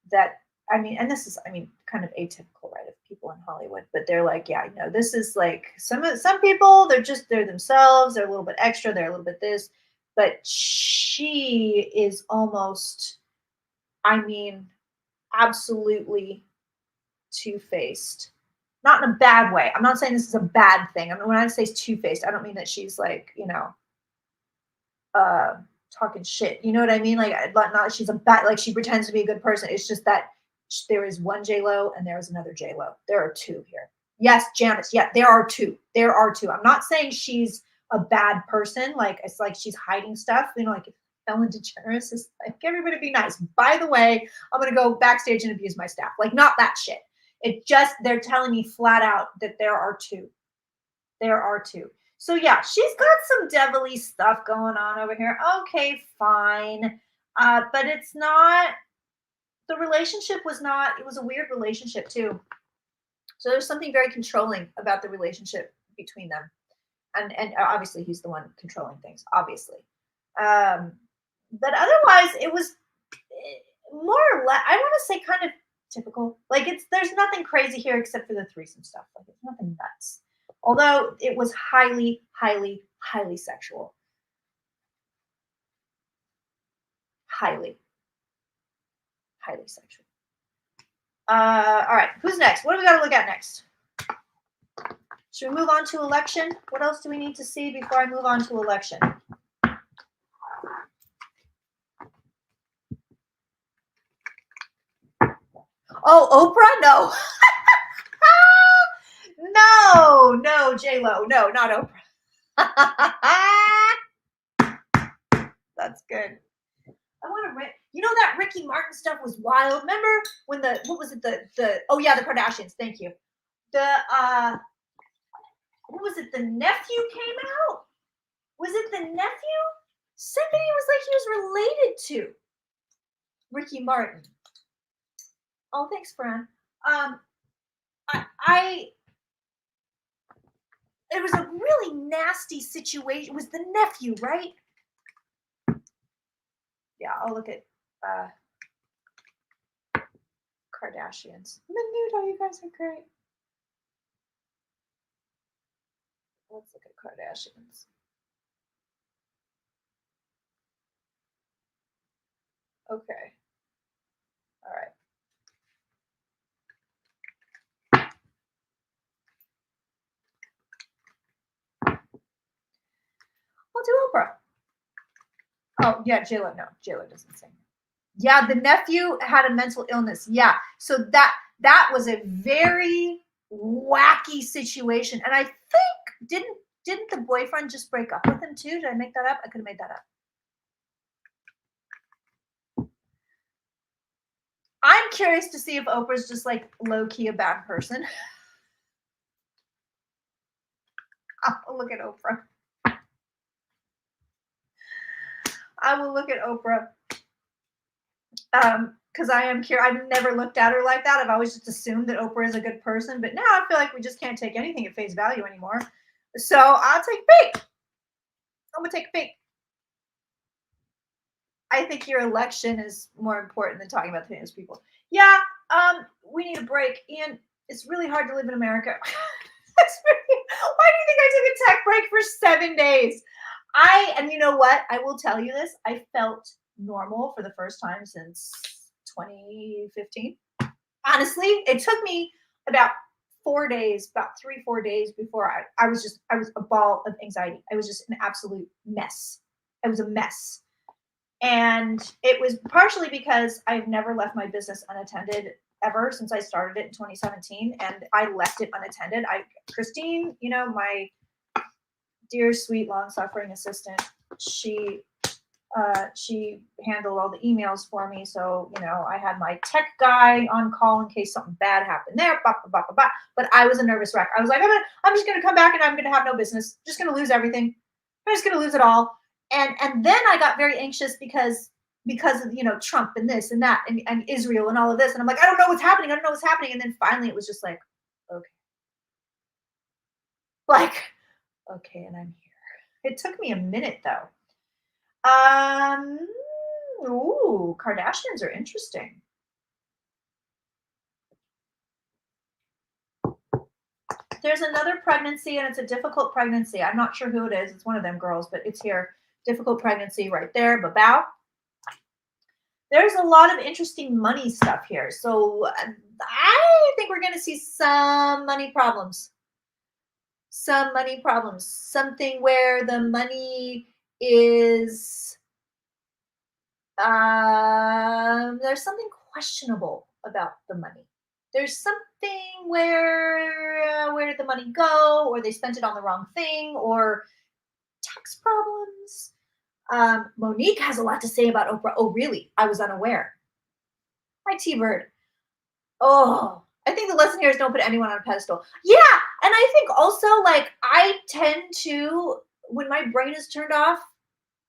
that, I mean, and this is, I mean, kind of atypical, right, of people in Hollywood, but they're like, yeah, you know, this is like some people, they're themselves, they're a little bit extra, they're a little bit this, but she is almost, I mean, absolutely two-faced. Not in a bad way. I'm not saying this is a bad thing. I mean, when I say two-faced, I don't mean that she's like, you know, talking shit. You know what I mean? Like, not that she's a bad, like she pretends to be a good person. It's just that there is one JLo and there is another JLo. There are two here. Yes, Janice. Yeah, there are two. There are two. I'm not saying she's a bad person. Like, it's like she's hiding stuff. You know, like if Ellen DeGeneres is like, everybody be nice. By the way, I'm going to go backstage and abuse my staff. Like, not that shit. It just, they're telling me flat out that there are two. There are two. So yeah, she's got some devilly stuff going on over here. Okay, fine. But it's not, the relationship was not, it was a weird relationship too. So there's something very controlling about the relationship between them. And obviously he's the one controlling things, obviously. But otherwise it was more or less, I want to say kind of typical. Like there's nothing crazy here except for the threesome stuff. Like it's nothing nuts. Although it was highly, highly, highly sexual. Highly, highly sexual. All right, who's next? What do we got to look at next? Should we move on to election? What else do we need to see before I move on to election? Oh, Oprah? No. No, JLo. No, not Oprah. That's good. I want to, you know, that Ricky Martin stuff was wild. Remember when what was it? Oh yeah, the Kardashians. Thank you. What was it? The nephew came out. Was it the nephew? Somebody was like he was related to Ricky Martin. Oh, thanks, Fran. It was a really nasty situation. It was the nephew, right? Yeah, I'll look at Kardashians. Menudo, you guys are great. Let's look at Kardashians. Okay. All right. Oh, yeah, JLo. No, JLo doesn't sing. Yeah, the nephew had a mental illness. Yeah. So that was a very wacky situation. And I think didn't the boyfriend just break up with him too? Did I make that up? I could have made that up. I'm curious to see if Oprah's just like low-key a bad person. I'll look at Oprah. I will look at Oprah. Because I am curious. I've never looked at her like that. I've always just assumed that Oprah is a good person. But now I feel like we just can't take anything at face value anymore. So I'll take a peek. I'm going to take a peek. I think your election is more important than talking about the famous people. Yeah, we need a break. Ian, it's really hard to live in America. Why do you think I took a tech break for 7 days? And you know what? I will tell you this. I felt normal for the first time since 2015. Honestly, it took me about 4 days, about 3-4 days before I was a ball of anxiety. I was just an absolute mess. I was a mess. And it was partially because I've never left my business unattended ever since I started it in 2017. And I left it unattended. Christine, my dear, sweet, long-suffering assistant, she handled all the emails for me. So, I had my tech guy on call in case something bad happened there. But I was a nervous wreck. I was like, I'm just going to come back and I'm going to have no business. Just going to lose everything. I'm just going to lose it all. And then I got very anxious because of, Trump and this and that and Israel and all of this. And I'm like, I don't know what's happening. And then finally it was just like, okay. Okay, and I'm here. It took me a minute though. Ooh, Kardashians are interesting. There's another pregnancy, and it's a difficult pregnancy. I'm not sure who it is. It's one of them girls, but it's here. Difficult pregnancy right there. Babao. There's a lot of interesting money stuff here. So I think we're going to see some money problems. Something where the money is there's something questionable about the money. There's something where did the money go, or they spent it on the wrong thing, or tax problems. Monique has a lot to say about Oprah. Oh, really? I was unaware. Hi, T-Bird. Oh, I think the lesson here is don't put anyone on a pedestal. Yeah, and I think also, I tend to, when my brain is turned off,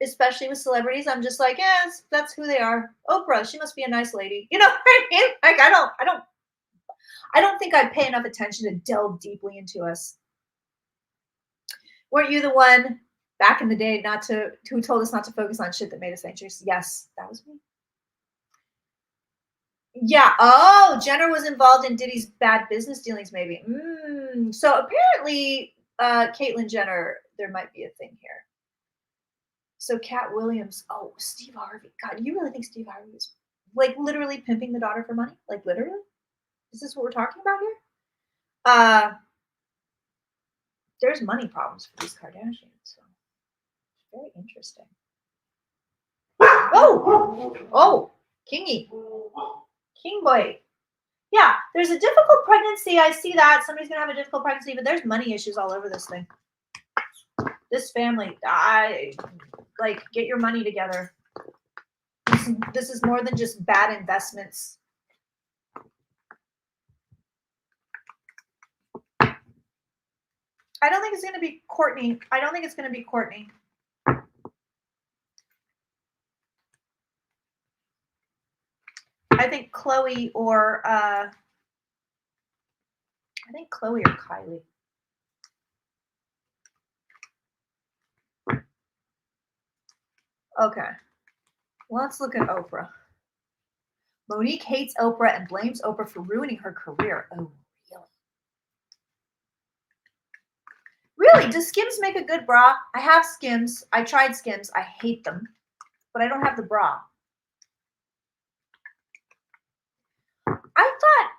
especially with celebrities, I'm just like, yes, that's who they are. Oprah, she must be a nice lady. You know what I mean? I don't think I pay enough attention to delve deeply into us. Weren't you the one back in the day who told us not to focus on shit that made us anxious? Yes, that was me. Yeah. Oh, Jenner was involved in Diddy's bad business dealings, maybe. So apparently, Caitlyn Jenner, there might be a thing here. So Cat Williams. Oh, Steve Harvey. God, you really think Steve Harvey is literally pimping the daughter for money? Literally? Is this what we're talking about here? There's money problems for these Kardashians. So it's very interesting. Oh, Kingy. King boy. Yeah, there's a difficult pregnancy. I see that. Somebody's going to have a difficult pregnancy, but there's money issues all over this thing. This family, get your money together. This is more than just bad investments. I don't think it's going to be Kourtney. I think Khloe or Kylie. Okay. Let's look at Oprah. Monique hates Oprah and blames Oprah for ruining her career. Oh, really? Really? Does Skims make a good bra? I have Skims. I tried Skims. I hate them. But I don't have the bra. I thought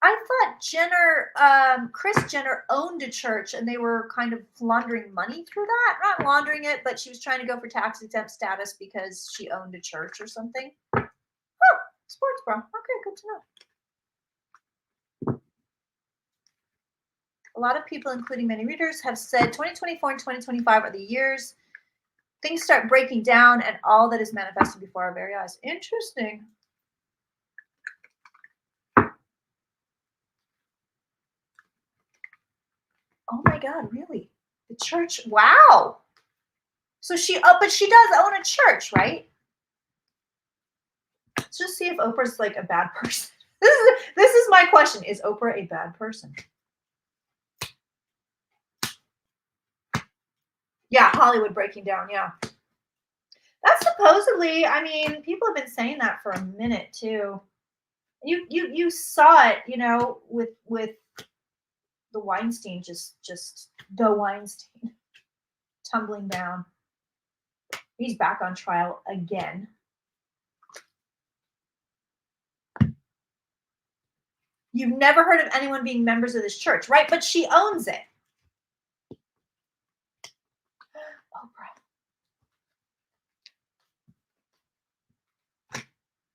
I thought Kris Jenner owned a church and they were kind of laundering money through that. Not laundering it, but she was trying to go for tax exempt status because she owned a church or something. Oh, sports bra. Okay, good to know. A lot of people, including many readers, have said 2024 and 2025 are the years things start breaking down and all that is manifested before our very eyes. Interesting. Oh my God, really? The church? Wow. So but she does own a church, right? Let's just see if Oprah's like a bad person. This is my question. Is Oprah a bad person? Yeah, Hollywood breaking down. Yeah. That's supposedly, I mean, people have been saying that for a minute too. You saw it, with the Weinstein, just the Weinstein tumbling down. He's back on trial again. You've never heard of anyone being members of this church, right? But she owns it.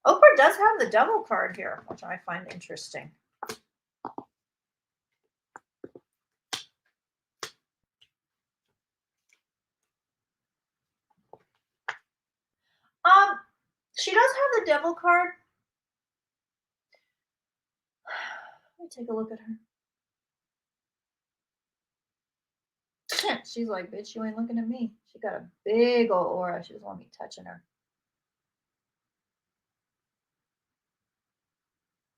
Oprah does have the double card here, which I find interesting. She does have the devil card. Let me take a look at her. She's like, bitch, you ain't looking at me. She got a big old aura. She doesn't want me touching her.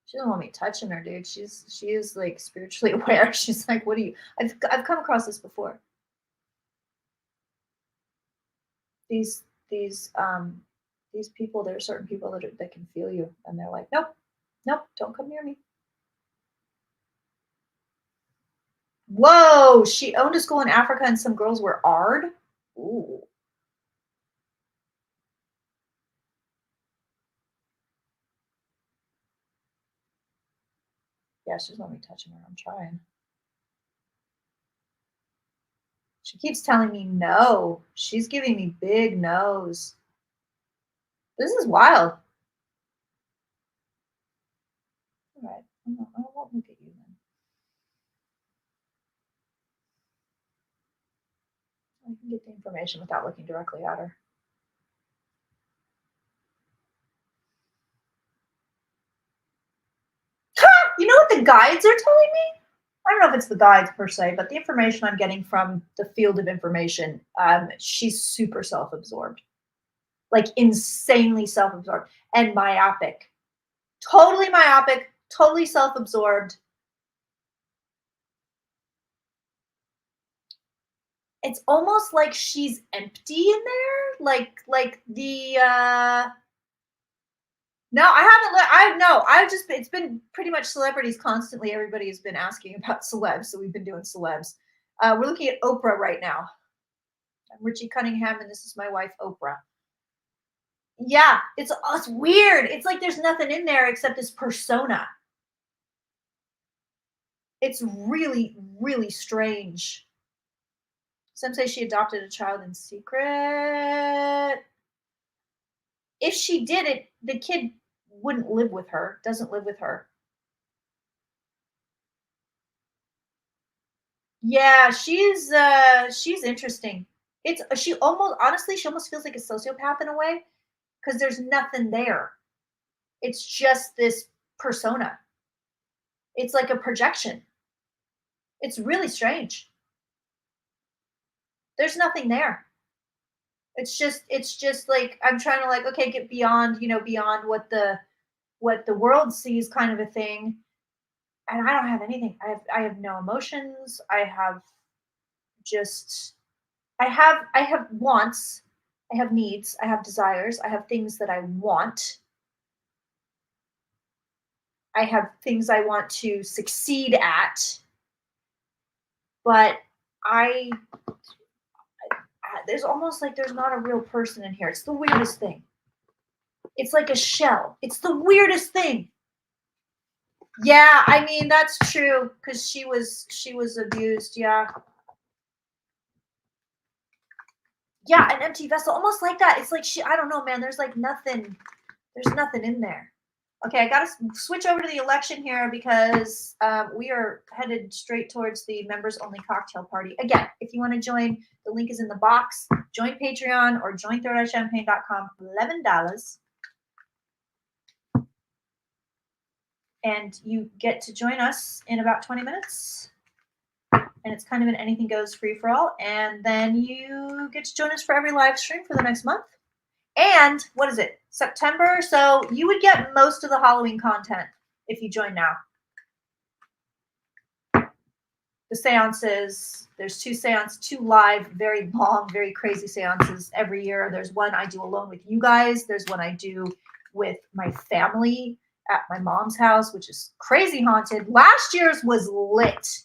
She doesn't want me touching her, dude. She is like spiritually aware. She's like, what do you? I've come across this before. These people, there are certain people that can feel you, and they're like, nope, don't come near me. Whoa, she owned a school in Africa and some girls were ARD. Ooh. Yeah, she's not me touching her. I'm trying. She keeps telling me no. She's giving me big no's. This is wild. All right. I won't look at you then. I can get the information without looking directly at her. You know what the guides are telling me? I don't know if it's the guides per se, but the information I'm getting from the field of information, she's super self-absorbed. Like insanely self-absorbed and myopic. Totally myopic, totally self-absorbed. It's almost like she's empty in there. Like the no, I haven't. It's been pretty much celebrities constantly. Everybody has been asking about celebs, so we've been doing celebs. We're looking at Oprah right now. I'm Richie Cunningham, and this is my wife, Oprah. Yeah, it's weird. It's like there's nothing in there except this persona. It's really, really strange. Some say she adopted a child in secret. If she did it, the kid wouldn't live with her, doesn't live with her. Yeah, she's interesting. She almost feels like a sociopath in a way because there's nothing there. It's just this persona. It's like a projection. It's really strange. There's nothing there. It's just like I'm trying to okay, get beyond, beyond what the world sees kind of a thing. And I don't have anything. I have no emotions. I have wants, I have needs, I have desires, I have things that I want. I have things I want to succeed at. But there's almost like there's not a real person in here. It's the weirdest thing. It's like a shell. It's the weirdest thing. Yeah, I mean that's true because she was abused. Yeah, yeah, an empty vessel, almost like that. It's like I don't know, man. There's like nothing. There's nothing in there. Okay, I got to switch over to the election here because we are headed straight towards the members only cocktail party. Again, if you want to join, the link is in the box. Join Patreon or join thirdeyechampagne.com. $11. And you get to join us in about 20 minutes. And it's kind of an anything goes free for all. And then you get to join us for every live stream for the next month. And what is it? September. So you would get most of the Halloween content if you join now. The seances, there's two live, very long, very crazy seances every year. There's one I do alone with you guys. There's one I do with my family at my mom's house, which is crazy haunted. Last year's was lit.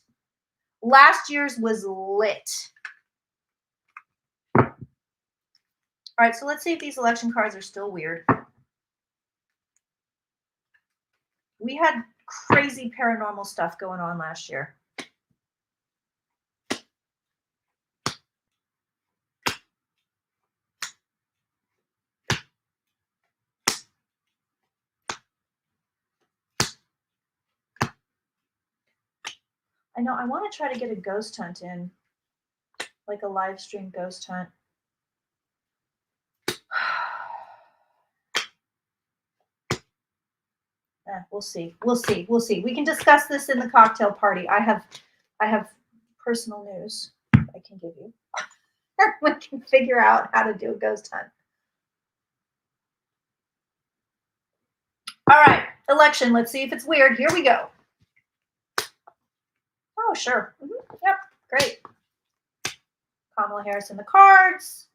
All right, so let's see if these election cards are still weird. We had crazy paranormal stuff going on last year. I know, I want to try to get a ghost hunt in, like a live stream ghost hunt. We'll see. We can discuss this in the cocktail party. I have personal news I can give you. We can figure out how to do a ghost hunt. All right, election. Let's see if it's weird. Here we go. Oh, sure. Yep, great. Kamala Harris in the cards.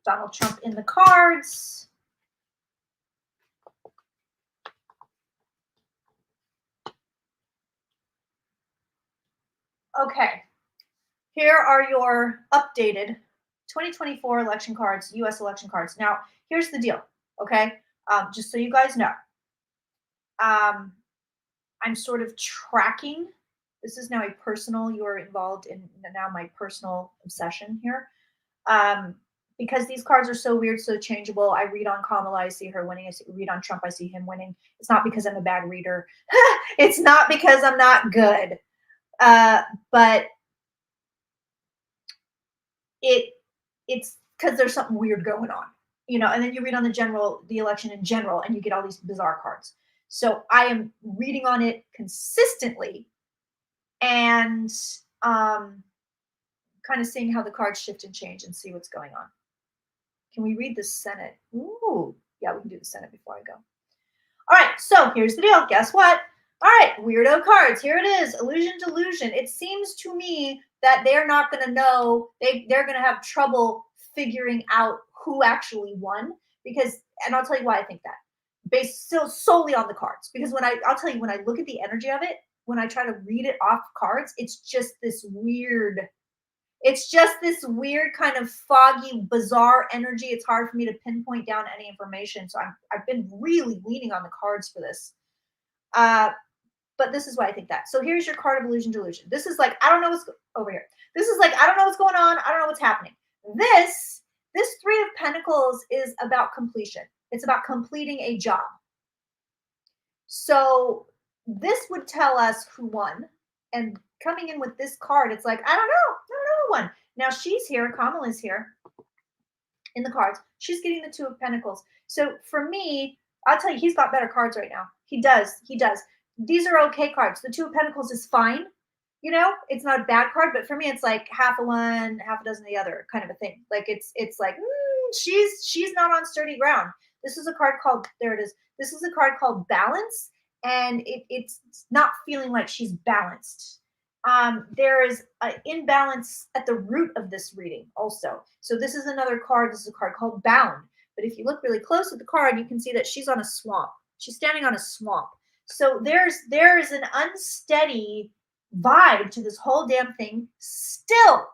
Donald Trump in the cards. Okay, here are your updated 2024 election cards, U.S. election cards. Now, here's the deal, okay? Just so you guys know, I'm sort of tracking. This is now you're involved in now my personal obsession here. Because these cards are so weird, so changeable. I read on Kamala, I see her winning. I read on Trump, I see him winning. It's not because I'm a bad reader. It's not because I'm not good. But it's because there's something weird going on, and then you read on the election in general, and you get all these bizarre cards. So I am reading on it consistently and kind of seeing how the cards shift and change and see what's going on. Can we read the Senate? Ooh, yeah, we can do the Senate before I go. All right, so here's the deal. Guess what? All right, weirdo cards. Here it is. Illusion delusion. It seems to me that they're not going to know. They're going to have trouble figuring out who actually won and I'll tell you why I think that. Based still solely on the cards. Because I'll tell you, when I look at the energy of it, when I try to read it off cards, it's just this weird kind of foggy, bizarre energy. It's hard for me to pinpoint down any information. So I've been really leaning on the cards for this. But this is why I think that. So here's your card of illusion delusion. This is like, I don't know what's over here. This is like, I don't know what's going on. I don't know what's happening. This Three of Pentacles is about completion. It's about completing a job. So this would tell us who won. And coming in with this card, it's like, I don't know who won. Now she's here. Kamala's here in the cards. She's getting the Two of Pentacles. So for me, I'll tell you, he's got better cards right now. He does. These are okay cards. The Two of Pentacles is fine. It's not a bad card, but for me, it's like half of one, half a dozen of the other kind of a thing. Like it's like, she's not on sturdy ground. This is a card called, there it is. This is a card called Balance, and it's not feeling like she's balanced. There is an imbalance at the root of this reading also. So this is another card. This is a card called Bound. But if you look really close at the card, you can see that she's on a swamp. She's standing on a swamp. So there's an unsteady vibe to this whole damn thing. Still.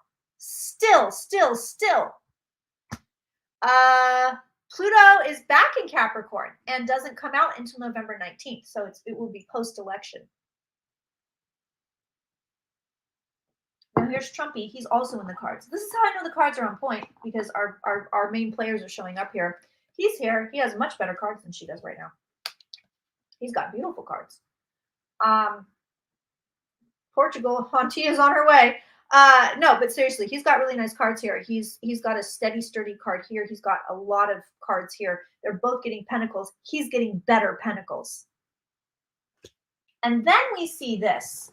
Pluto is back in Capricorn and doesn't come out until November 19th. So it will be post-election. Now here's Trumpy. He's also in the cards. This is how I know the cards are on point, because our main players are showing up here. He's here. He has much better cards than she does right now. He's got beautiful cards. Portugal, Auntie is on her way. No, but seriously, he's got really nice cards here. He's got a steady, sturdy card here. He's got a lot of cards here. They're both getting pentacles. He's getting better pentacles. And then we see this.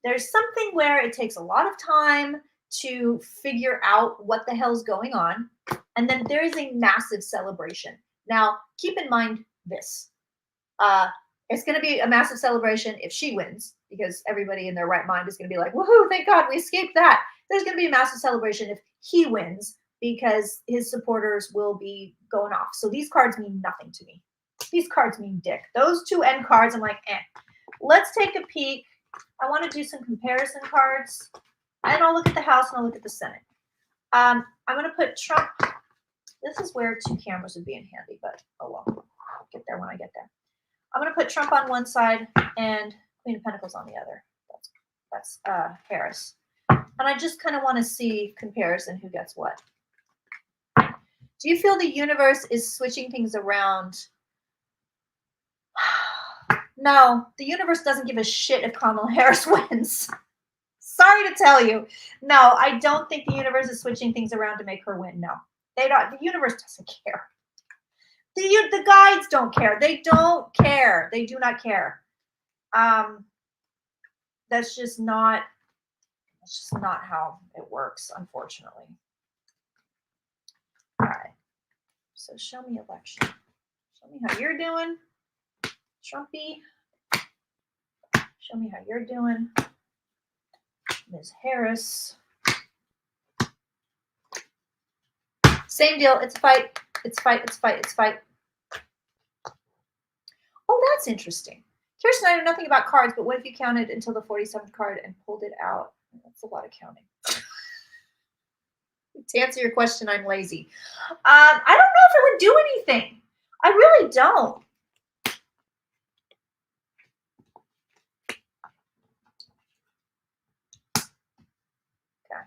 There's something where it takes a lot of time to figure out what the hell's going on. And then there is a massive celebration. Now, keep in mind this. It's going to be a massive celebration if she wins, because everybody in their right mind is going to be like, woohoo, thank God we escaped that. There's going to be a massive celebration if he wins, because his supporters will be going off. So these cards mean nothing to me. These cards mean dick. Those two end cards, I'm like, eh. Let's take a peek. I want to do some comparison cards, and I'll look at the House and I'll look at the Senate. I'm going to put Trump. This is where two cameras would be in handy, but oh well. I'll get there when I get there. I'm going to put Trump on one side and Queen of Pentacles on the other. That's Harris. And I just kind of want to see comparison, who gets what. Do you feel the universe is switching things around? No, the universe doesn't give a shit if Kamala Harris wins. Sorry to tell you. No, I don't think the universe is switching things around to make her win. No, they don't. The universe doesn't care. The guides don't care. They don't care. They do not care. That's just not how it works, unfortunately. All right. So show me election. Show me how you're doing, Trumpy. Show me how you're doing, Ms. Harris. Same deal. It's a fight. It's fight. It's fight. It's fight. Oh, that's interesting. Kirsten, I know nothing about cards, but what if you counted until the 47th card and pulled it out? That's a lot of counting. To answer your question, I'm lazy. I don't know if it would do anything. I really don't. Okay.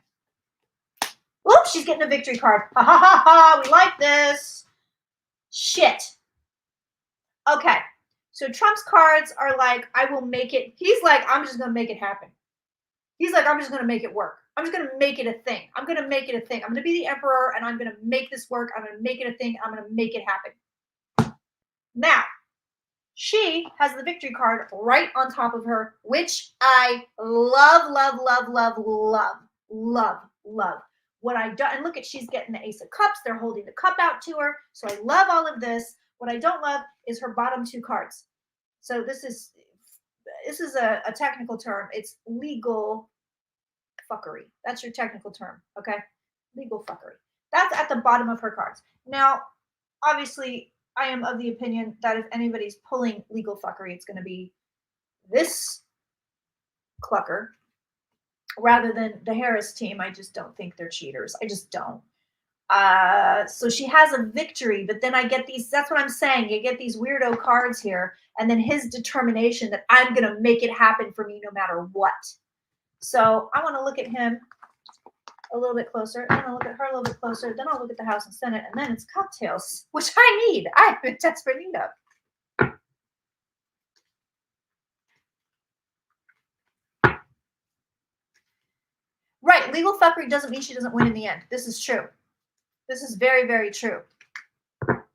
Oops, she's getting a victory card. Ha ha ha ha. We like this. Shit. Okay. So Trump's cards are like, I will make it. He's like, I'm just going to make it happen. He's like, I'm just going to make it work. I'm just going to make it a thing. I'm going to make it a thing. I'm going to be the emperor, and I'm going to make this work. I'm going to make it a thing. I'm going to make it happen. Now, she has the victory card right on top of her, which I love, love, love, love, love, love, love. What I do, and look at, she's getting the Ace of Cups. They're holding the cup out to her. So I love all of this. What I don't love is her bottom two cards. So this is a technical term. It's legal fuckery. That's your technical term, okay? Legal fuckery. That's at the bottom of her cards. Now, obviously, I am of the opinion that if anybody's pulling legal fuckery, it's going to be this clucker rather than the Harris team. I just don't think they're cheaters. I just don't. So she has a victory, but then I get these, that's what I'm saying. You get these weirdo cards here, and then his determination that I'm going to make it happen for me no matter what. So I want to look at him a little bit closer, and I'll look at her a little bit closer, then I'll look at the House and Senate, and then it's cocktails, which I need. I have a desperate need of. Right, legal fuckery doesn't mean she doesn't win in the end. This is true. This is very, very true.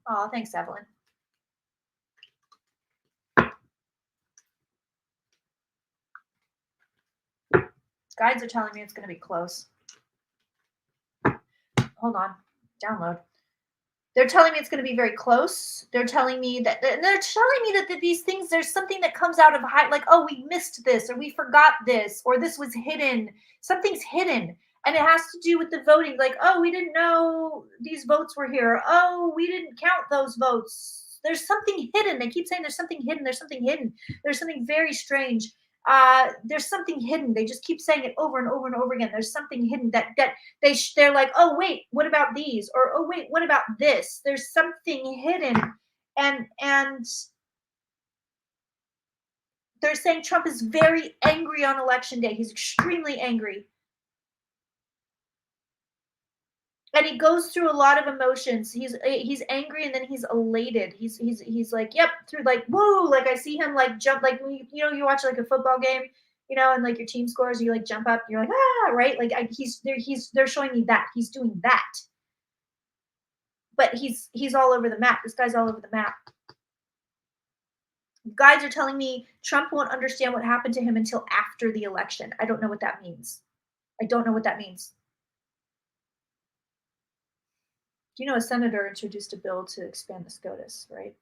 Oh, thanks, Evelyn. Guides are telling me it's going to be close. Hold on. Download. They're telling me it's going to be very close. They're telling me that these things, there's something that comes out of high, like, oh, we missed this, or we forgot this, or this was hidden. Something's hidden. And it has to do with the voting. Like, oh, we didn't know these votes were here. Oh, we didn't count those votes. There's something hidden. They keep saying there's something hidden. There's something hidden. There's something very strange. there's something hidden. They just keep saying it over and over and over again. There's something hidden that they're like, oh wait, what about these? Or oh wait, what about this? There's something hidden, and they're saying Trump is very angry on election day. He's extremely angry. And he goes through a lot of emotions. He's angry and then he's elated. He's like, yep, through like, woo, like I see him like jump, like when you watch like a football game, and like your team scores, you like jump up, you're like, ah, right? Like they're showing me that he's doing that. But he's all over the map. This guy's all over the map. Guides are telling me Trump won't understand what happened to him until after the election. I don't know what that means. I don't know what that means. A senator introduced a bill to expand the SCOTUS, right?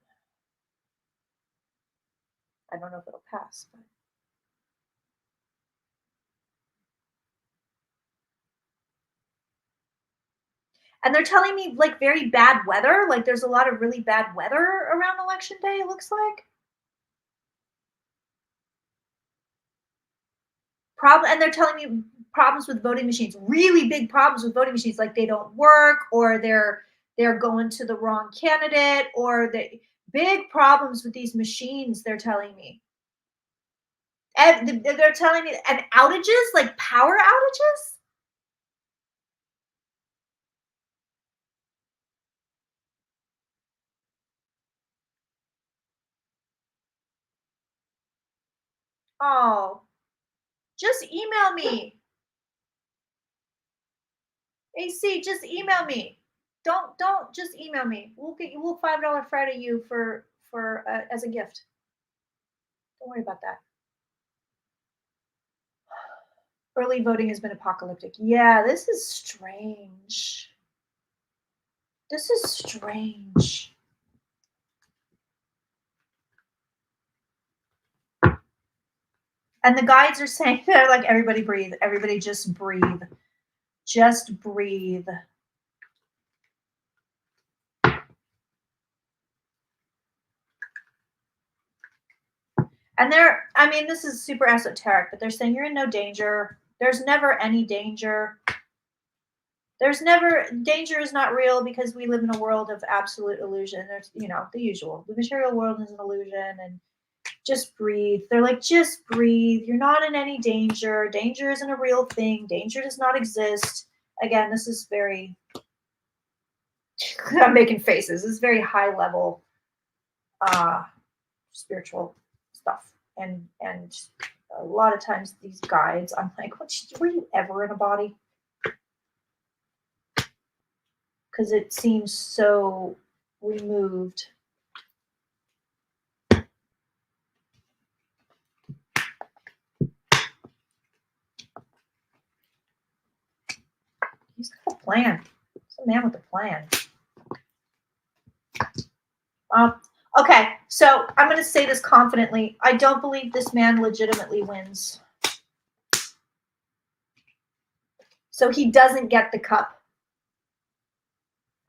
I don't know if it'll pass, but and they're telling me like very bad weather. Like there's a lot of really bad weather around election day, it looks like. And they're telling me problems with voting machines, really big problems with voting machines, like they don't work or they're going to the wrong candidate or the big problems with these machines, they're telling me. And they're telling me and outages, like power outages. Oh, just email me. AC, just email me. Don't just email me. We'll $5 Friday you for as a gift. Don't worry about that. Early voting has been apocalyptic. Yeah, this is strange. This is strange. And the guides are saying they're like, everybody breathe. Everybody just breathe. Just breathe. And this is super esoteric, but they're saying you're in no danger. There's never any danger. Danger is not real because we live in a world of absolute illusion. There's, the usual. The material world is an illusion and just breathe. They're like, just breathe. You're not in any danger. Danger isn't a real thing. Danger does not exist. Again, this is very, I'm making faces. This is very high level spiritual stuff. And a lot of times these guides, I'm like, were you ever in a body? Because it seems so removed. He's got a plan. He's a man with a plan. Okay, so I'm going to say this confidently. I don't believe this man legitimately wins. So he doesn't get the cup.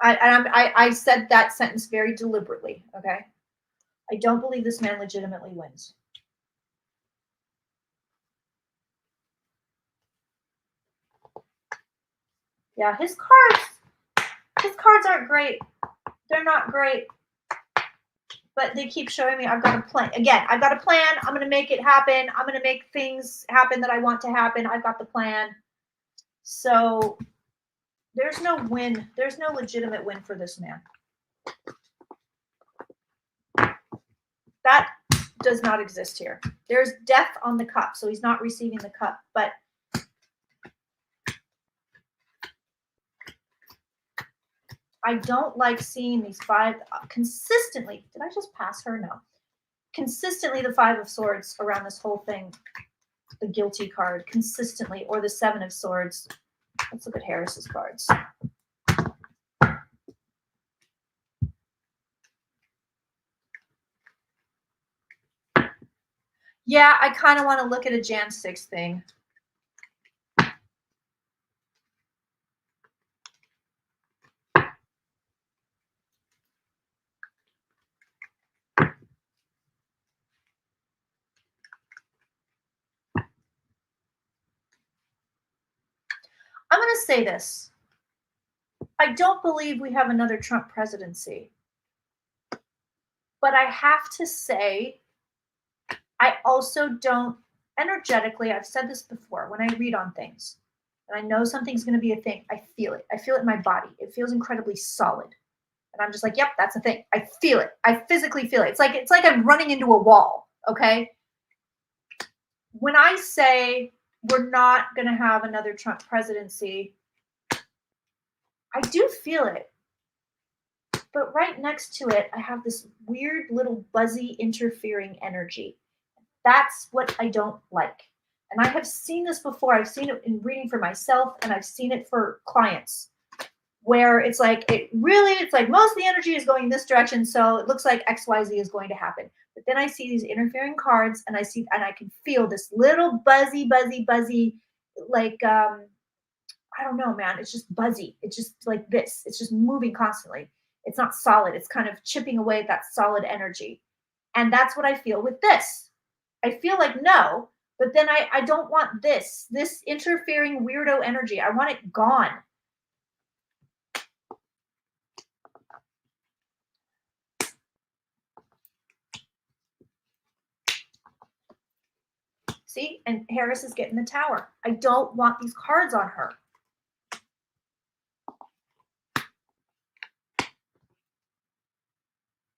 I said that sentence very deliberately, okay? I don't believe this man legitimately wins. Yeah, his cards aren't great. They're not great. But they keep showing me I've got a plan. Again, I've got a plan. I'm going to make it happen. I'm going to make things happen that I want to happen. I've got the plan. So there's no win. There's no legitimate win for this man. That does not exist here. There's death on the cup, so he's not receiving the cup. But I don't like seeing these five consistently. Did I just pass her? No. Consistently the Five of Swords around this whole thing. The guilty card consistently, or the Seven of Swords. Let's look at Harris's cards. Yeah, I kind of want to look at a Jan 6 thing. I'm going to say this. I don't believe we have another Trump presidency. But I have to say, I also don't, energetically, I've said this before, when I read on things, and I know something's going to be a thing, I feel it. I feel it in my body. It feels incredibly solid. And I'm just like, yep, that's a thing. I feel it. I physically feel it. It's like I'm running into a wall, okay? When I say we're not going to have another Trump presidency, I do feel it. But right next to it, I have this weird little buzzy interfering energy. That's what I don't like. And I have seen this before. I've seen it in reading for myself, and I've seen it for clients, where it's like, it's like most of the energy is going this direction, so it looks like XYZ is going to happen. But then I see these interfering cards, and I can feel this little buzzy, like, I don't know, man. It's just buzzy. It's just like this. It's just moving constantly. It's not solid. It's kind of chipping away at that solid energy. And that's what I feel with this. I feel like no, but then I don't want this interfering weirdo energy. I want it gone. See, and Harris is getting the tower. I don't want these cards on her.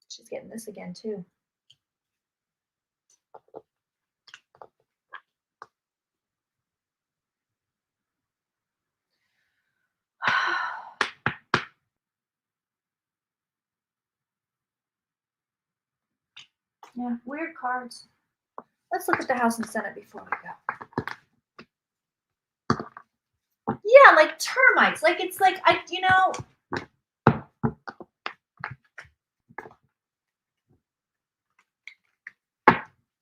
She's getting this again too. Yeah, weird cards. Let's look at the House and Senate before we go. Yeah, like termites. Like it's like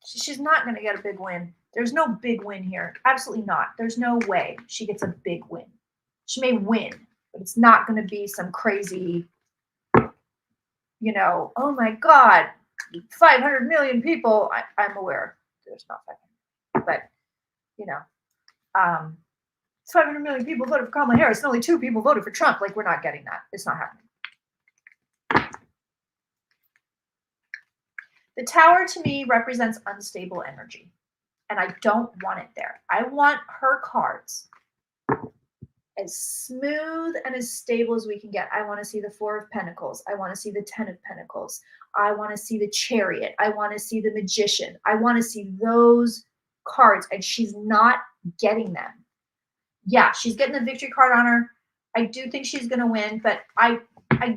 she's not going to get a big win. There's no big win here. Absolutely not. There's no way she gets a big win. She may win, but it's not going to be some crazy, oh my God, 500 million people. I'm aware there's not 500, but 500 million people voted for Kamala Harris and only 2 people voted for Trump. Like, we're not getting that. It's not happening. The tower to me represents unstable energy, and I don't want it there. I want her cards as smooth and as stable as we can get. I want to see the 4 of Pentacles. I want to see the 10 of Pentacles. I want to see the Chariot. I want to see the Magician. I want to see those cards, and she's not getting them. Yeah, she's getting the victory card on her. I do think she's going to win, but I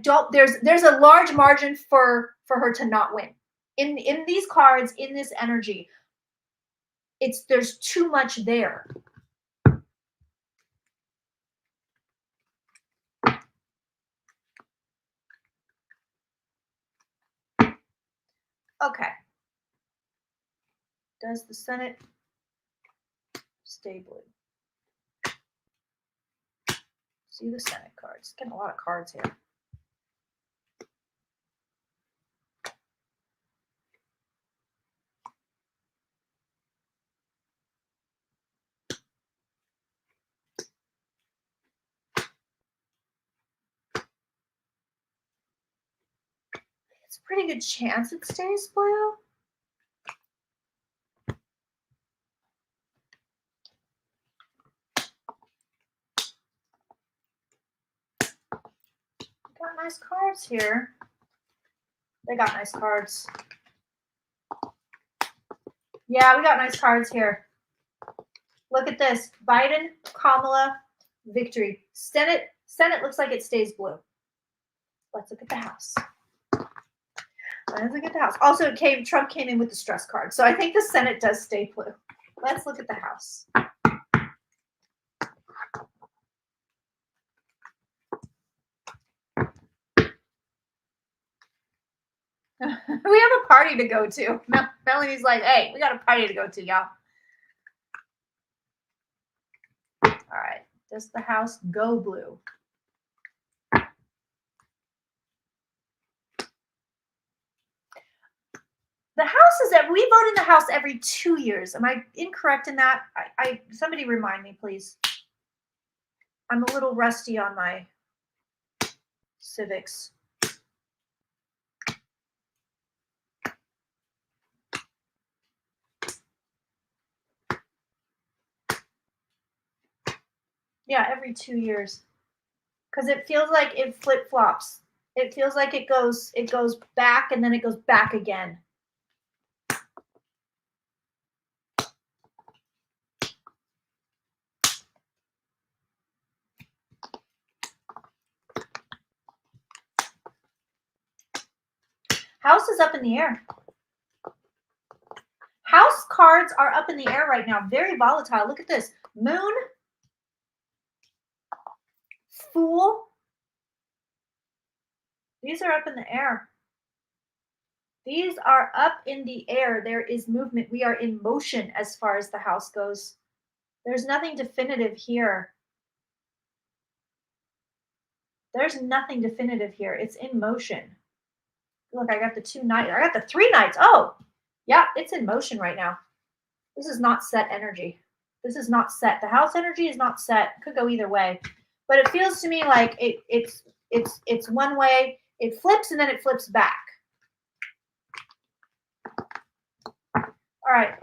don't. There's a large margin for her to not win. In these cards, in this energy, there's too much there. Okay. Does the Senate stay blue? See the Senate cards. Getting a lot of cards here. It's a pretty good chance it stays blue. Got nice cards here. They got nice cards. Yeah, we got nice cards here. Look at this. Biden, Kamala, victory. Senate looks like it stays blue. Let's look at the House. Let's look at the House. Also, Trump came in with the stress card. So I think the Senate does stay blue. Let's look at the House. We have a party to go to. Melanie's like, hey, we got a party to go to, y'all. All right. Does the House go blue? The House is that we vote in the House every 2 years. Am I incorrect in that? Somebody remind me, please. I'm a little rusty on my civics. Yeah, every 2 years. Because it feels like it flip-flops. It feels like it goes back and then it goes back again. House is up in the air. House cards are up in the air right now. Very volatile. Look at this. Moon. Fool. These are up in the air. These are up in the air. There is movement. We are in motion as far as the house goes. There's nothing definitive here. There's nothing definitive here. It's in motion. Look, I got the 2 knights. I got the 3 knights. Oh, yeah, it's in motion right now. This is not set energy. This is not set. The house energy is not set. Could go either way. But it feels to me like it's one way. It flips and then it flips back. All right.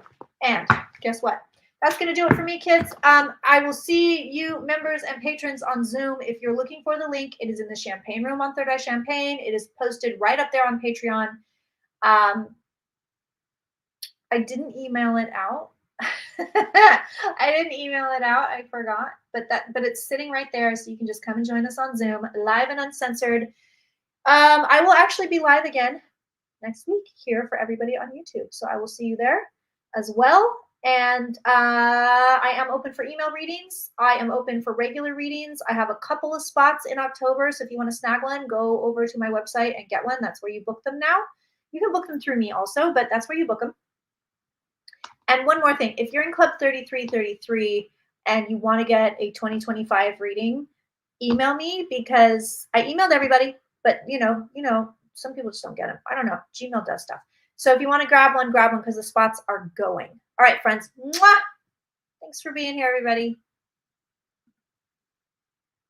And guess what? That's going to do it for me, kids. I will see you members and patrons on Zoom. If you're looking for the link, it is in the Champagne Room on Third Eye Champagne. It is posted right up there on Patreon. I didn't email it out. I didn't email it out. I forgot. But it's sitting right there, so you can just come and join us on Zoom, live and uncensored. I will actually be live again next week here for everybody on YouTube. So I will see you there as well. And I am open for email readings. I am open for regular readings. I have a couple of spots in October. So if you want to snag one, go over to my website and get one. That's where you book them now. You can book them through me also, but that's where you book them. And one more thing, if you're in Club 3333 and you want to get a 2025 reading, email me, because I emailed everybody, but you know, some people just don't get them. I don't know. Gmail does stuff. So if you want to grab one because the spots are going. All right, friends. Mwah! Thanks for being here, everybody.